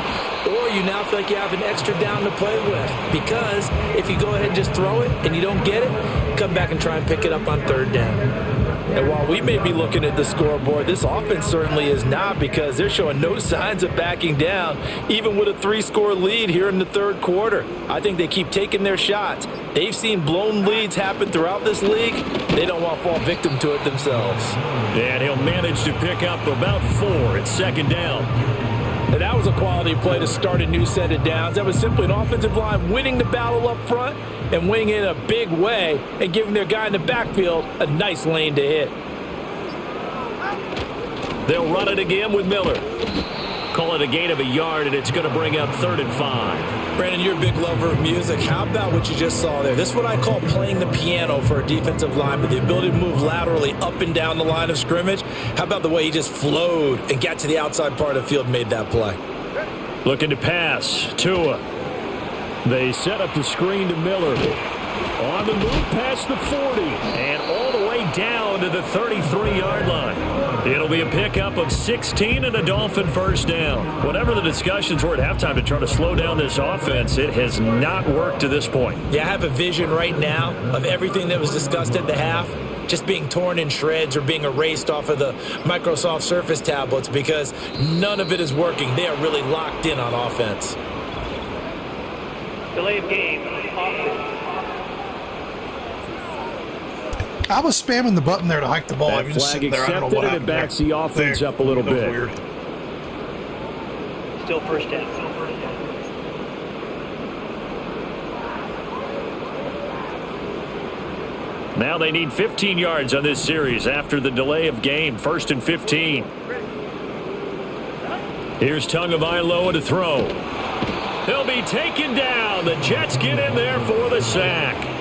or you now feel like you have an extra down to play with because if you go ahead and just throw it and you don't get it, come back and try and pick it up on 3rd down. And while we may be looking at the scoreboard, this offense certainly is not because they're showing no signs of backing down, even with a 3-score lead here in the third quarter. I think they keep taking their shots. They've seen blown leads happen throughout this league. They don't want to fall victim to it themselves. And he'll manage to pick up about 4 at 2nd down. And that was a quality play to start a new set of downs. That was simply an offensive line winning the battle up front and winning it in a big way and giving their guy in the backfield a nice lane to hit. They'll run it again with Miller. Call it a gain of a yard, and it's going to bring up 3rd and 5. Brandon, you're a big lover of music. How about what you just saw there? This is what I call playing the piano for a defensive lineman, the ability to move laterally up and down the line of scrimmage. How about the way he just flowed and got to the outside part of the field and made that play? Looking to pass. Tua. They set up the screen to Miller. On the move past the 40 and all the way down to the 33-yard line. It'll be a pickup of 16 and a Dolphin 1st down. Whatever the discussions were at halftime to try to slow down this offense, it has not worked to this point. Yeah, I have a vision right now of everything that was discussed at the half just being torn in shreds or being erased off of the Microsoft Surface tablets because none of it is working. They are really locked in on offense. Delay of game. I was spamming the button there to hike the ball. That I'm just flag sitting there. I don't know accepted, what and it happened backs there. the offense up a little That was bit. weird. Still 1st down. Now they need 15 yards on this series after the delay of game. 1st and 15. Here's Tagovailoa to throw. He'll be taken down. The Jets get in there for the sack.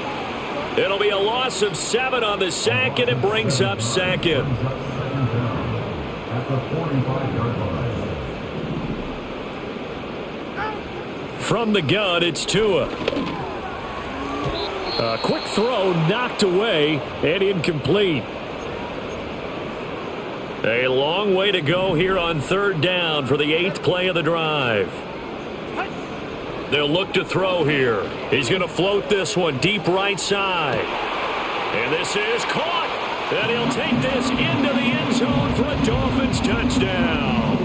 It'll be a loss of 7 on the sack, and it brings up 2nd. From the gun, it's Tua. A quick throw knocked away and incomplete. A long way to go here on 3rd down for the 8th play of the drive. They'll look to throw here. He's going to float this one deep right side. And this is caught. And he'll take this into the end zone for a Dolphins touchdown.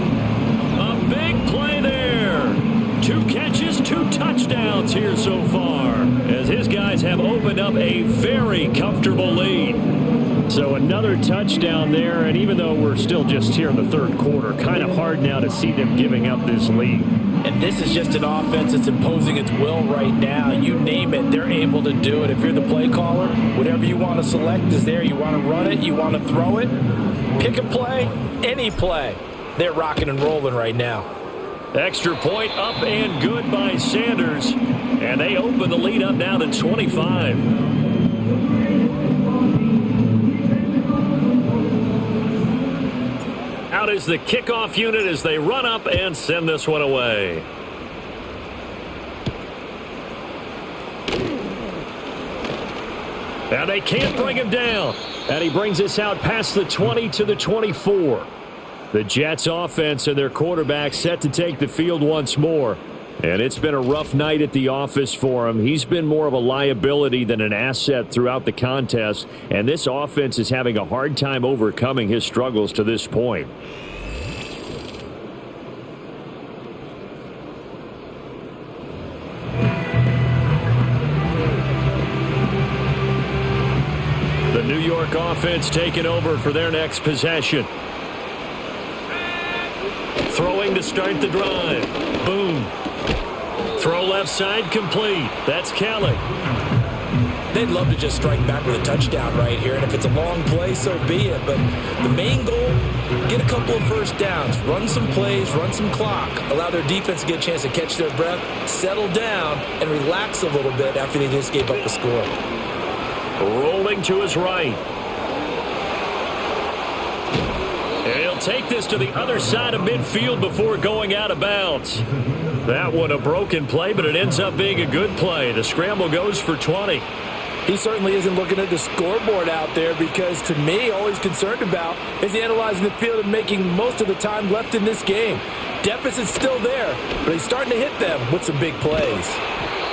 A big play there. 2 catches, 2 touchdowns here so far, as his guys have opened up a very comfortable lead. So another touchdown there, and even though we're still just here in the third quarter, kind of hard now to see them giving up this lead. And this is just an offense that's imposing its will right now. You name it, they're able to do it. If you're the play caller, whatever you want to select is there. You want to run it, you want to throw it, pick a play, any play. They're rocking and rolling right now. Extra point up and good by Sanders, and they open the lead up now to 25. Out is the kickoff unit as they run up and send this one away. Now they can't bring him down. And he brings us out past the 20 to the 24. The Jets offense and their quarterback set to take the field once more. And it's been a rough night at the office for him. He's been more of a liability than an asset throughout the contest. And this offense is having a hard time overcoming his struggles to this point. The New York offense taking over for their next possession. Throwing to start the drive. Boom. Throw left side complete. That's Kelly. They'd love to just strike back with a touchdown right here, and if it's a long play, so be it. But the main goal, get a couple of first downs, run some plays, run some clock, allow their defense to get a chance to catch their breath, settle down, and relax a little bit after they just gave up the score. Rolling to his right. And he'll take this to the other side of midfield before going out of bounds. That one a broken play, but it ends up being a good play. The scramble goes for 20. He certainly isn't looking at the scoreboard out there because, to me, all he's concerned about is analyzing the field and making most of the time left in this game. Deficit's still there, but he's starting to hit them with some big plays.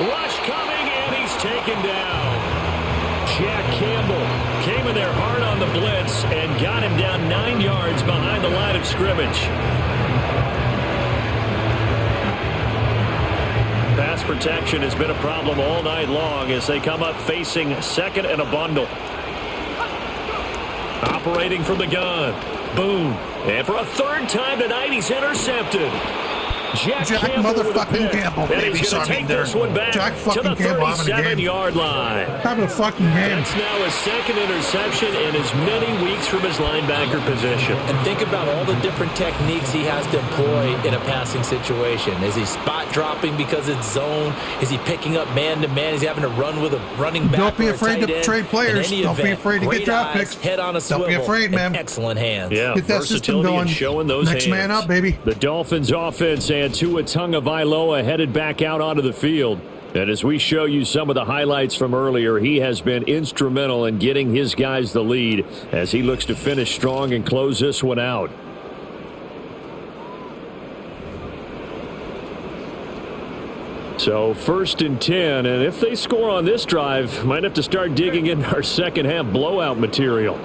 Rush coming, and he's taken down. Jack Campbell came in there hard on the blitz and got him down 9 yards behind the line of scrimmage. Pass protection has been a problem all night long as they come up facing second and a bundle. Operating from the gun. Boom. And for a third time tonight, he's intercepted. Jack motherfucking Campbell, and baby. he's going to take this one back Jack to the fucking Campbell having a game. 37-yard line. Having a fucking game. That's now his second interception in as many weeks from his linebacker position. And think about all the different techniques he has to employ in a passing situation. Is he spot dropping because it's zone? Is he picking up man-to-man? Is he having to run with a running back? Don't be afraid to end? trade players. Don't be afraid to get draft picks. Head on a swivel. Don't be afraid, man. Excellent hands. Yeah, get that system going. Showing those Next hands. man up, baby. The Dolphins offense and Tua Tagovailoa headed back out onto the field. And as we show you some of the highlights from earlier, he has been instrumental in getting his guys the lead as he looks to finish strong and close this one out. So 1st and 10, and if they score on this drive, might have to start digging in our second half blowout material.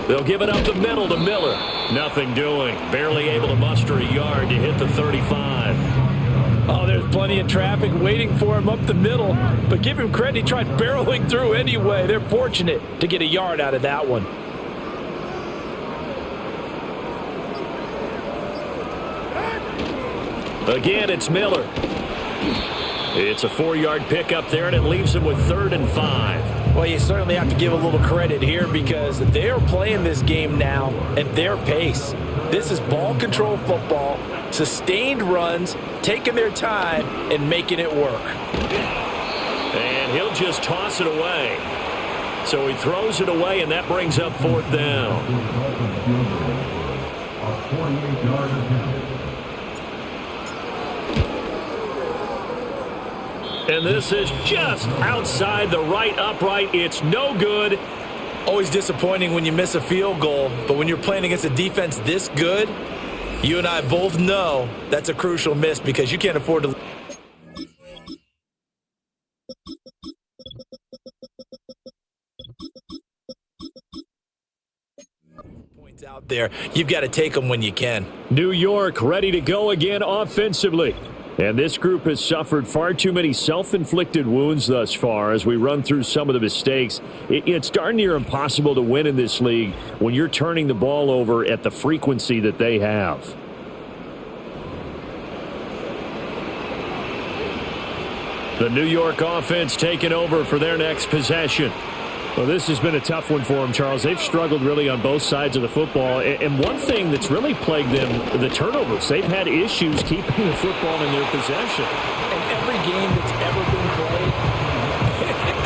They'll give it up the middle to Miller. Nothing doing. Barely able to muster a yard to hit the 35. Oh, there's plenty of traffic waiting for him up the middle. But give him credit, he tried barreling through anyway. They're fortunate to get a yard out of that one. Again, it's Miller. It's a 4-yard pickup there, and it leaves him with 3rd and 5. Well, you certainly have to give a little credit here because they're playing this game now at their pace. This is ball control football, sustained runs, taking their time, and making it work. And he'll just toss it away. So he throws it away, and that brings up 4th down. And this is just outside the right upright. It's no good. Always disappointing when you miss a field goal, but when you're playing against a defense this good, you and I both know that's a crucial miss because you can't afford to. Points out there. You've got to take them when you can. New York ready to go again offensively. And this group has suffered far too many self-inflicted wounds thus far as we run through some of the mistakes. It's darn near impossible to win in this league when you're turning the ball over at the frequency that they have. The New York offense taking over for their next possession. Well, this has been a tough one for them, Charles. They've struggled really on both sides of the football. And one thing that's really plagued them, the turnovers. They've had issues keeping the football in their possession. In every game that's ever been played,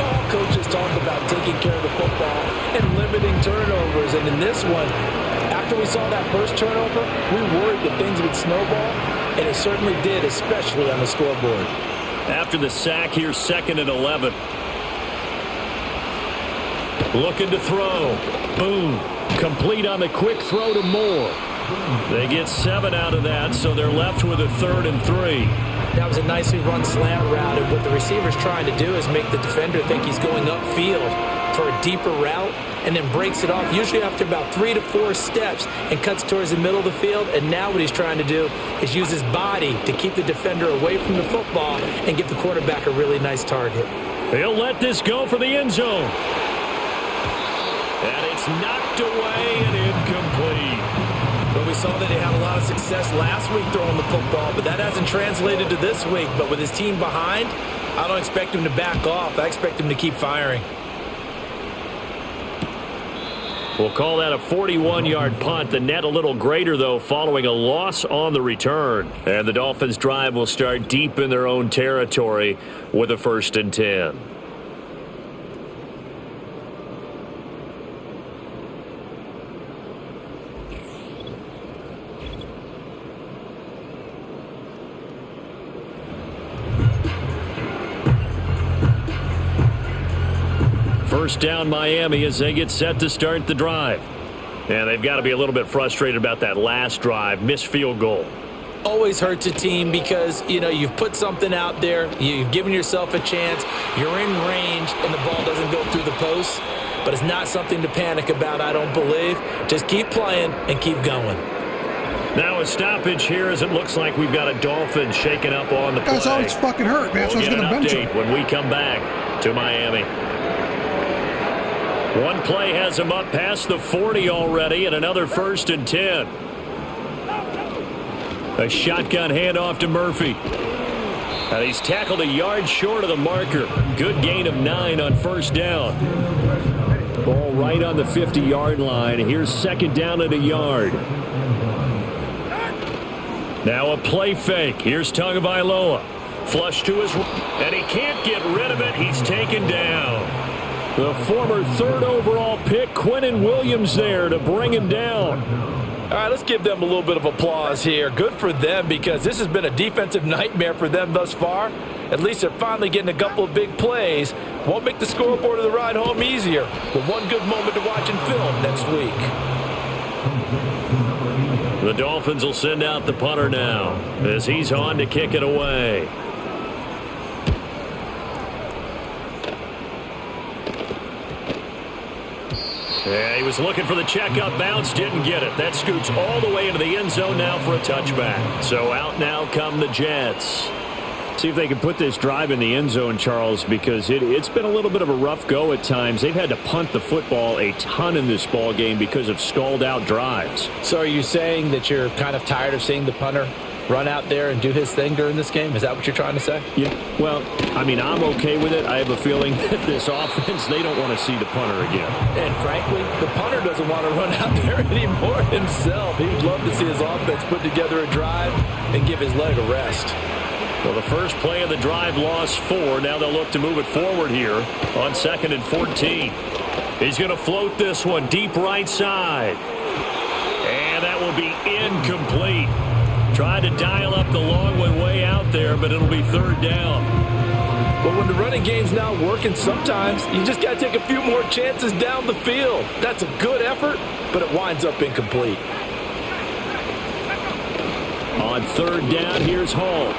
all coaches talk about taking care of the football and limiting turnovers. And in this one, after we saw that first turnover, we worried that things would snowball, and it certainly did, especially on the scoreboard. After the sack, here's 2nd and 11. Looking to throw. Boom. Complete on the quick throw to Moore. They get 7 out of that, so they're left with a 3rd and 3. That was a nicely run slant route, and what the receiver's trying to do is make the defender think he's going upfield for a deeper route, and then breaks it off, usually after about 3 to 4 steps, and cuts towards the middle of the field. And now what he's trying to do is use his body to keep the defender away from the football and give the quarterback a really nice target. He'll let this go for the end zone. And it's knocked away and incomplete. But we saw that he had a lot of success last week throwing the football, but that hasn't translated to this week. But with his team behind, I don't expect him to back off. I expect him to keep firing. We'll call that a 41-yard punt. The net a little greater, though, following a loss on the return. And the Dolphins' drive will start deep in their own territory with a 1st and 10. First down Miami as they get set to start the drive. And they've got to be a little bit frustrated about that last drive. Missed field goal. Always hurts a team because, you've put something out there. You've given yourself a chance. You're in range, and the ball doesn't go through the posts. But it's not something to panic about, I don't believe. Just keep playing and keep going. Now a stoppage here as it looks like we've got a Dolphin shaking up on the play. That's always fucking hurt, man. So I was going to bench him. When we come back to Miami. One play has him up past the 40 already, and another 1st and 10. A shotgun handoff to Murphy. And he's tackled a yard short of the marker. Good gain of 9 on 1st down. Ball right on the 50-yard line. Here's 2nd down at a yard. Now a play fake. Here's Tagovailoa. Flush to his right, and he can't get rid of it. He's taken down. The former 3rd overall pick, Quinnen Williams, there to bring him down. All right, let's give them a little bit of applause here. Good for them because this has been a defensive nightmare for them thus far. At least they're finally getting a couple of big plays. Won't make the scoreboard of the ride home easier, but one good moment to watch in film next week. The Dolphins will send out the punter now as he's on to kick it away. Yeah, he was looking for the checkup bounce, didn't get it. That scoots all the way into the end zone now for a touchback. So out now come the Jets. See if they can put this drive in the end zone, Charles, because it's been a little bit of a rough go at times. They've had to punt the football a ton in this ball game because of stalled-out drives. So are you saying that you're kind of tired of seeing the punter run out there and do his thing during this game? Is that what you're trying to say? Yeah. Well, I mean, I'm okay with it. I have a feeling that this offense, they don't want to see the punter again. And frankly, the punter doesn't want to run out there anymore himself. He'd love to see his offense put together a drive and give his leg a rest. Well, the first play of the drive lost 4. Now they'll look to move it forward here on 2nd and 14. He's going to float this one deep right side. And that will be incomplete. Tried to dial up the long one way out there, but it'll be 3rd down. But when the running game's not working, sometimes you just got to take a few more chances down the field. That's a good effort, but it winds up incomplete. On 3rd down, here's Hall.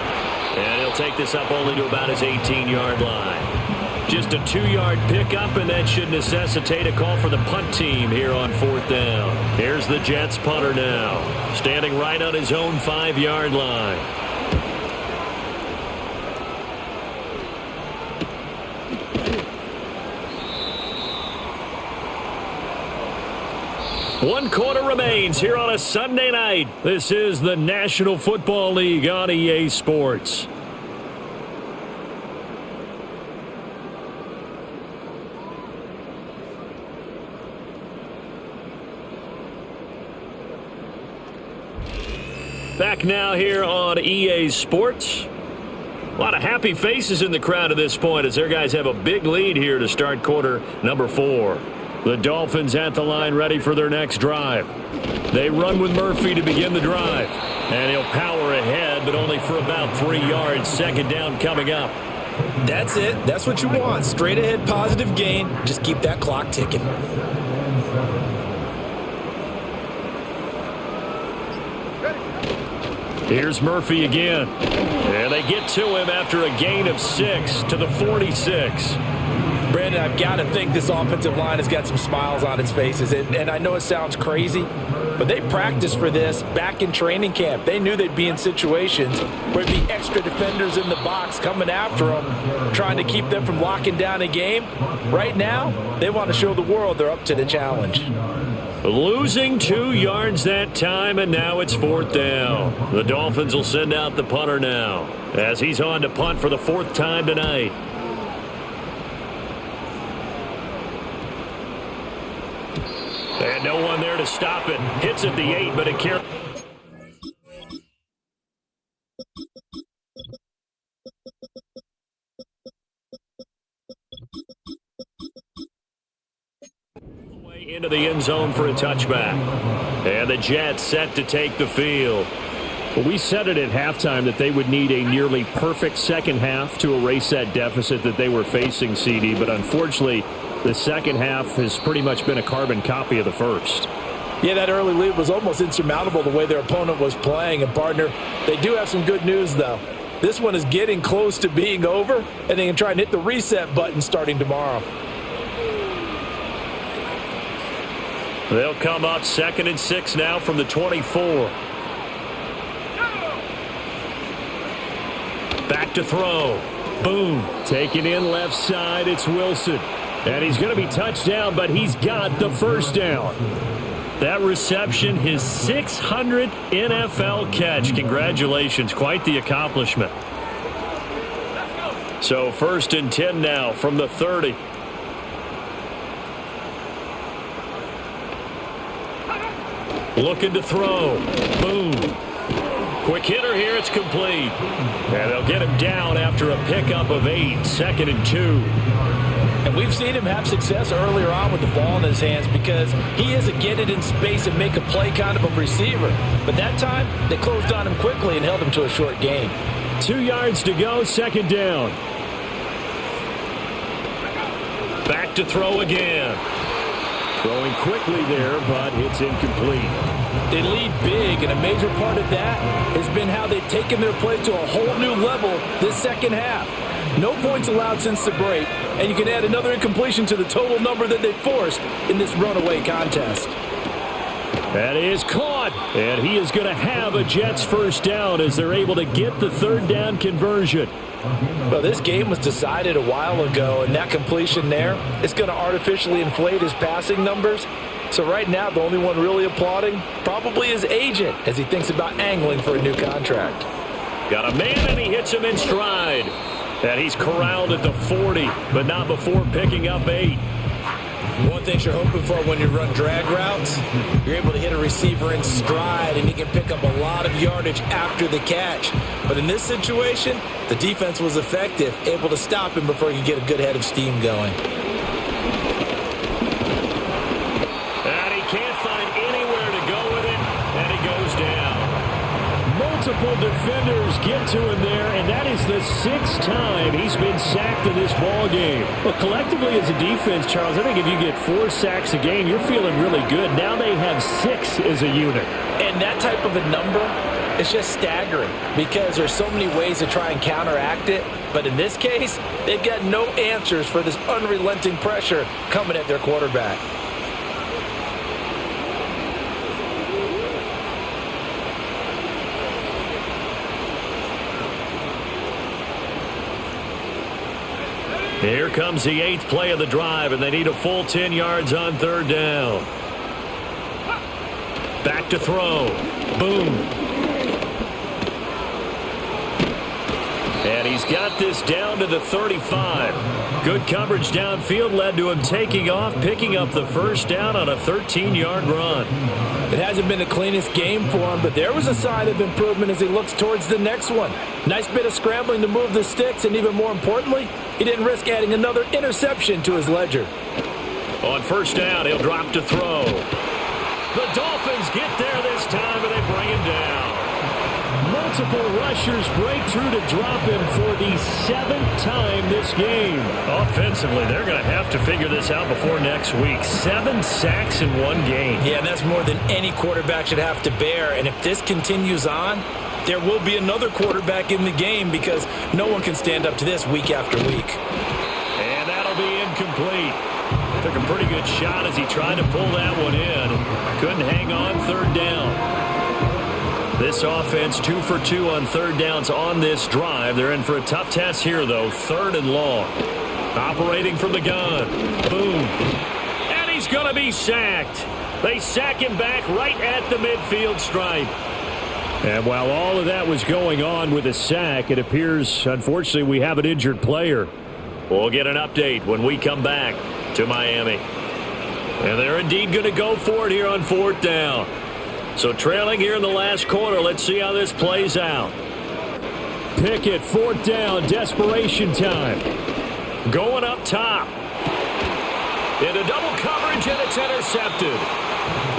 And he'll take this up only to about his 18-yard line. Just a 2-yard pickup, and that should necessitate a call for the punt team here on 4th down. Here's the Jets punter now, standing right on his own 5-yard line. 1 quarter remains here on a Sunday night. This is the National Football League on EA Sports. Back now here on EA Sports. A lot of happy faces in the crowd at this point as their guys have a big lead here to start quarter number 4. The Dolphins at the line ready for their next drive. They run with Murphy to begin the drive. And he'll power ahead, but only for about 3 yards. Second down coming up. That's it. That's what you want. Straight ahead, positive gain. Just keep that clock ticking. Here's Murphy again. And they get to him after a gain of 6 to the 46. Brandon, I've got to think this offensive line has got some smiles on its faces. And I know it sounds crazy, but they practiced for this back in training camp. They knew they'd be in situations where there'd be extra defenders in the box coming after them, trying to keep them from locking down a game. Right now, they want to show the world they're up to the challenge. Losing 2 yards that time, and now it's 4th down. The Dolphins will send out the punter now as he's on to punt for the 4th time tonight. And no one there to stop it. Hits at the 8, but it carries. Into the end zone for a touchback. And the Jets set to take the field. Well, we said it at halftime that they would need a nearly perfect second half to erase that deficit that they were facing, CD, but unfortunately the second half has pretty much been a carbon copy of the first. Yeah, that early lead was almost insurmountable the way their opponent was playing. And, partner, they do have some good news, though. This one is getting close to being over, and they can try and hit the reset button starting tomorrow. They'll come up 2nd and 6 now from the 24. Back to throw. Boom. Taken in left side. It's Wilson. And he's going to be touched down, but he's got the first down. That reception, his 600th NFL catch. Congratulations. Quite the accomplishment. So 1st and 10 now from the 30. Looking to throw. Boom. Quick hitter here. It's complete. And they'll get him down after a pickup of 8. 2nd and 2. And we've seen him have success earlier on with the ball in his hands because he is a get it in space and make a play kind of a receiver. But that time, they closed on him quickly and held him to a short gain. 2 yards to go. 2nd down. Back to throw again. Throwing quickly there, but it's incomplete. They lead big, and a major part of that has been how they've taken their play to a whole new level this second half. No points allowed since the break, and you can add another incompletion to the total number that they forced in this runaway contest. That is caught, and he is going to have a Jets first down as they're able to get the 3rd down conversion. Well, this game was decided a while ago, and that completion there is going to artificially inflate his passing numbers. So right now, the only one really applauding probably his agent as he thinks about angling for a new contract. Got a man, and he hits him in stride. And he's corralled at the 40, but not before picking up 8. One thing you're hoping for when you run drag routes, you're able to hit a receiver in stride and he can pick up a lot of yardage after the catch. But in this situation, the defense was effective, able to stop him before he could get a good head of steam going. And he can't find anywhere to go with it, and he goes down. Multiple defenders get to him there, and that is the 6th time he's been sacked in this ball game. Well, collectively as a defense, Charles, I think if you get 4 sacks a game, you're feeling really good. Now they have 6 as a unit. And that type of a number, it's just staggering because there's so many ways to try and counteract it. But in this case, they've got no answers for this unrelenting pressure coming at their quarterback. Here comes the 8th play of the drive, and they need a full 10 yards on 3rd down. back to throw. Boom. And he's got this down to the 35. Good coverage downfield led to him taking off, picking up the first down on a 13-yard run. It hasn't been the cleanest game for him, but there was a sign of improvement as he looks towards the next one. Nice bit of scrambling to move the sticks, and even more importantly, he didn't risk adding another interception to his ledger. On first down, he'll drop to throw. The Dolphins get there this time, and they bring him down. Multiple rushers break through to drop him for the 7th time this game. Offensively, they're going to have to figure this out before next week. 7 sacks in one game. Yeah, and that's more than any quarterback should have to bear. And if this continues on, there will be another quarterback in the game because no one can stand up to this week after week. And that'll be incomplete. Took a pretty good shot as he tried to pull that one in. Couldn't hang on third down. This offense 2 for 2 on third downs on this drive. They're in for a tough test here, though. 3rd and long. Operating from the gun. Boom. And he's going to be sacked. They sack him back right at the midfield stripe. And while all of that was going on with a sack, it appears, unfortunately, we have an injured player. We'll get an update when we come back to Miami. And they're indeed going to go for it here on 4th down. So trailing here in the last quarter, let's see how this plays out. Pickett, 4th down, desperation time. Going up top. Into double coverage, and it's intercepted.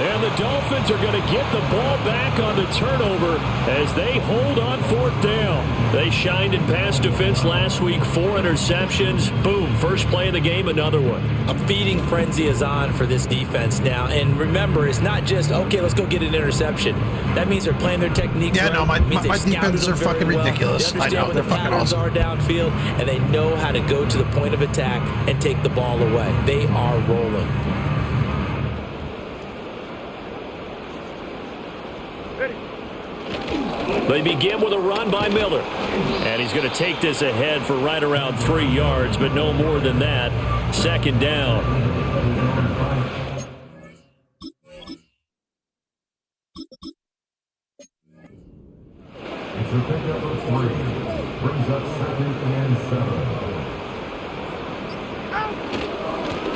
And the Dolphins are going to get the ball back on the turnover as they hold on 4th down. They shined in pass defense last week, 4 interceptions. Boom, first play of the game, another one. A feeding frenzy is on for this defense now. And remember, it's not just, okay, let's go get an interception. That means they're playing their techniques Yeah, right. no, my defenses are fucking well. ridiculous. They I know, understand they're what the fucking patterns awesome. are downfield, and they know how to go to the point of attack and take the ball away. They are rolling. They begin with a run by Miller. And he's going to take this ahead for right around 3 yards, but no more than that. 2nd down. It's a pickup of 3. Brings up 2nd and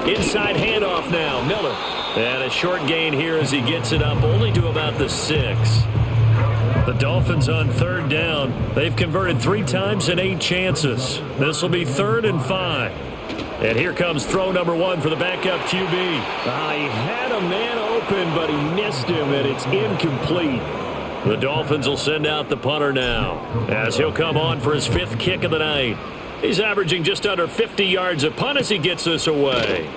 7. Inside handoff now, Miller. And a short gain here as he gets it up only to about the 6. The Dolphins on 3rd down. They've converted 3 times in 8 chances. This will be 3rd and 5. And here comes throw number 1 for the backup QB. He had a man open, but he missed him, and it's incomplete. The Dolphins will send out the punter now as he'll come on for his 5th kick of the night. He's averaging just under 50 yards a punt as he gets this away.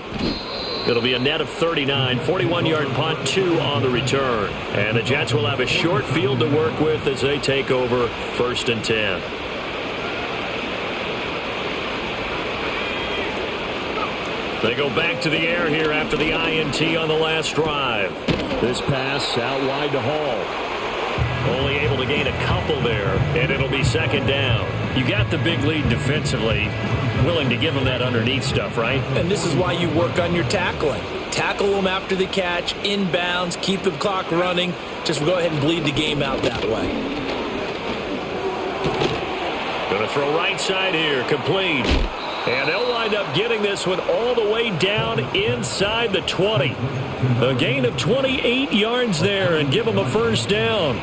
It'll be a net of 39, 41-yard punt, 2 on the return. And the Jets will have a short field to work with as they take over 1st and 10. They go back to the air here after the INT on the last drive. This pass out wide to Hall. Only able to gain a couple there, and it'll be 2nd down. You got the big lead defensively. Willing to give them that underneath stuff, right? And this is why you work on your tackling. Tackle them after the catch, inbounds, keep the clock running. Just go ahead and bleed the game out that way. Going to throw right side here, complete. And they'll wind up getting this one all the way down inside the 20. A gain of 28 yards there and give them a 1st down.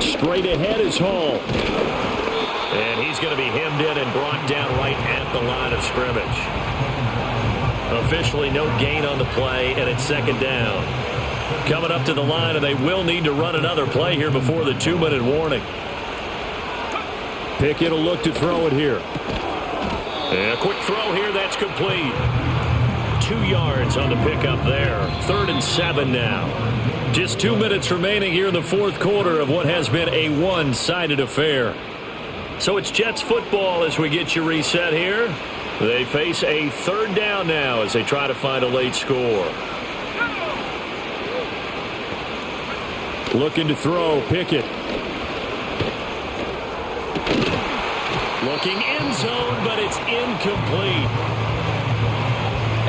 Straight ahead is Hall. And he's going to be hemmed in and brought down right at the line of scrimmage. Officially no gain on the play, and it's 2nd down. Coming up to the line, and they will need to run another play here before the 2-minute warning. Pickett will look to throw it here. And a quick throw here, that's complete. 2 yards on the pickup there. 3rd and 7 now. Just 2 minutes remaining here in the 4th quarter of what has been a one-sided affair. So it's Jets football as we get you reset here. They face a 3rd down now as they try to find a late score. Looking to throw, Pickett. Looking end zone, but it's incomplete.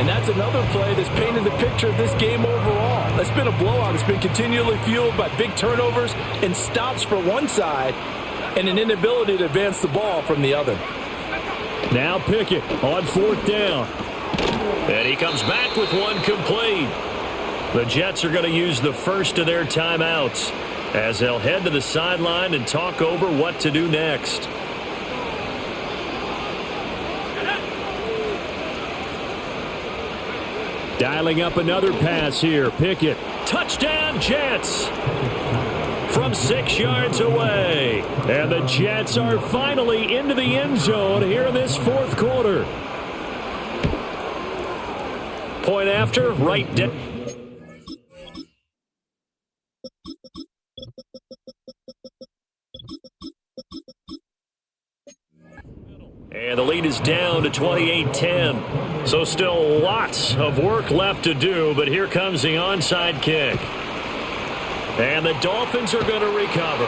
And that's another play that's painted the picture of this game overall. It's been a blowout. It's been continually fueled by big turnovers and stops for one side and an inability to advance the ball from the other. Now Pickett on 4th down. And he comes back with one complete. The Jets are going to use the first of their timeouts as they'll head to the sideline and talk over what to do next. Dialing up another pass here. Pickett. Touchdown, Jets! From 6 yards away. And the Jets are finally into the end zone here in this 4th quarter. Point after, right down. And the lead is down to 28-10. So still lots of work left to do, but here comes the onside kick. And the Dolphins are going to recover.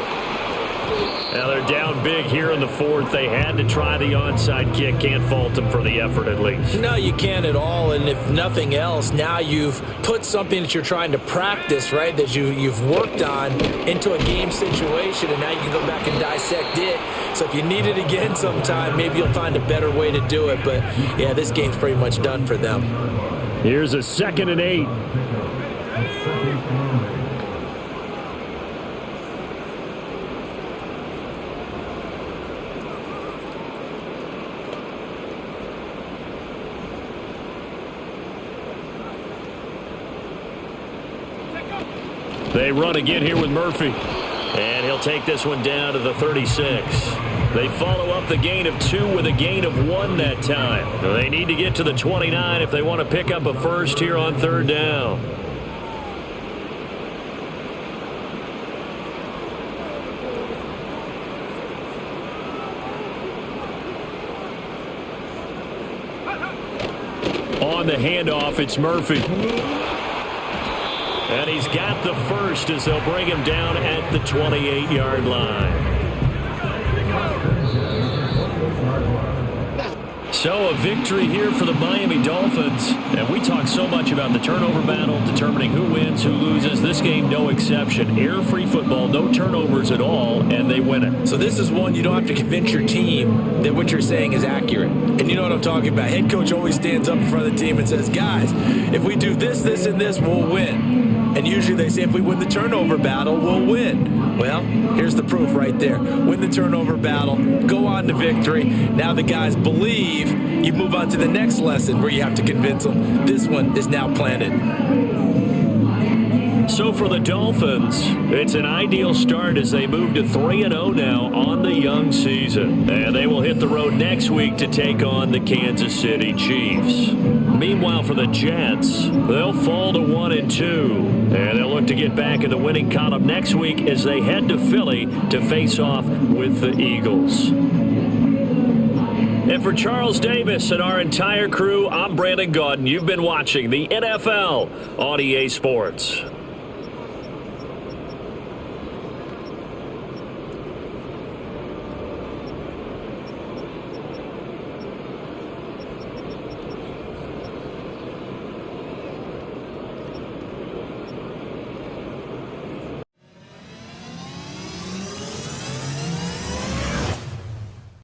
Now they're down big here in the 4th. They had to try the onside kick. Can't fault them for the effort at least. No, you can't at all. And if nothing else, now you've put something that you're trying to practice, right, that you've worked on into a game situation, and now you can go back and dissect it. So if you need it again sometime, maybe you'll find a better way to do it. But, yeah, this game's pretty much done for them. Here's a 2nd and 8. They run again here with Murphy. And he'll take this one down to the 36. They follow up the gain of 2 with a gain of 1 that time. They need to get to the 29 if they want to pick up a first here on 3rd down. On the handoff, it's Murphy. And he's got the first as they'll bring him down at the 28-yard line. So a victory here for the Miami Dolphins. And we talk so much about the turnover battle, determining who wins, who loses. This game, no exception. Error-free football, no turnovers at all, and they win it. So this is one you don't have to convince your team that what you're saying is accurate. And you know what I'm talking about. Head coach always stands up in front of the team and says, guys, if we do this, this, and this, we'll win. And usually they say if we win the turnover battle, we'll win. Well, here's the proof right there. Win the turnover battle, go on to victory. Now the guys believe. You move on to the next lesson where you have to convince them. This one is now planted. So for the Dolphins, it's an ideal start as they move to 3-0 now on the young season. And they will hit the road next week to take on the Kansas City Chiefs. Meanwhile, for the Jets, they'll fall to 1-2. And they'll look to get back in the winning column next week as they head to Philly to face off with the Eagles. And for Charles Davis and our entire crew, I'm Brandon Gaudin. You've been watching the NFL on EA Sports.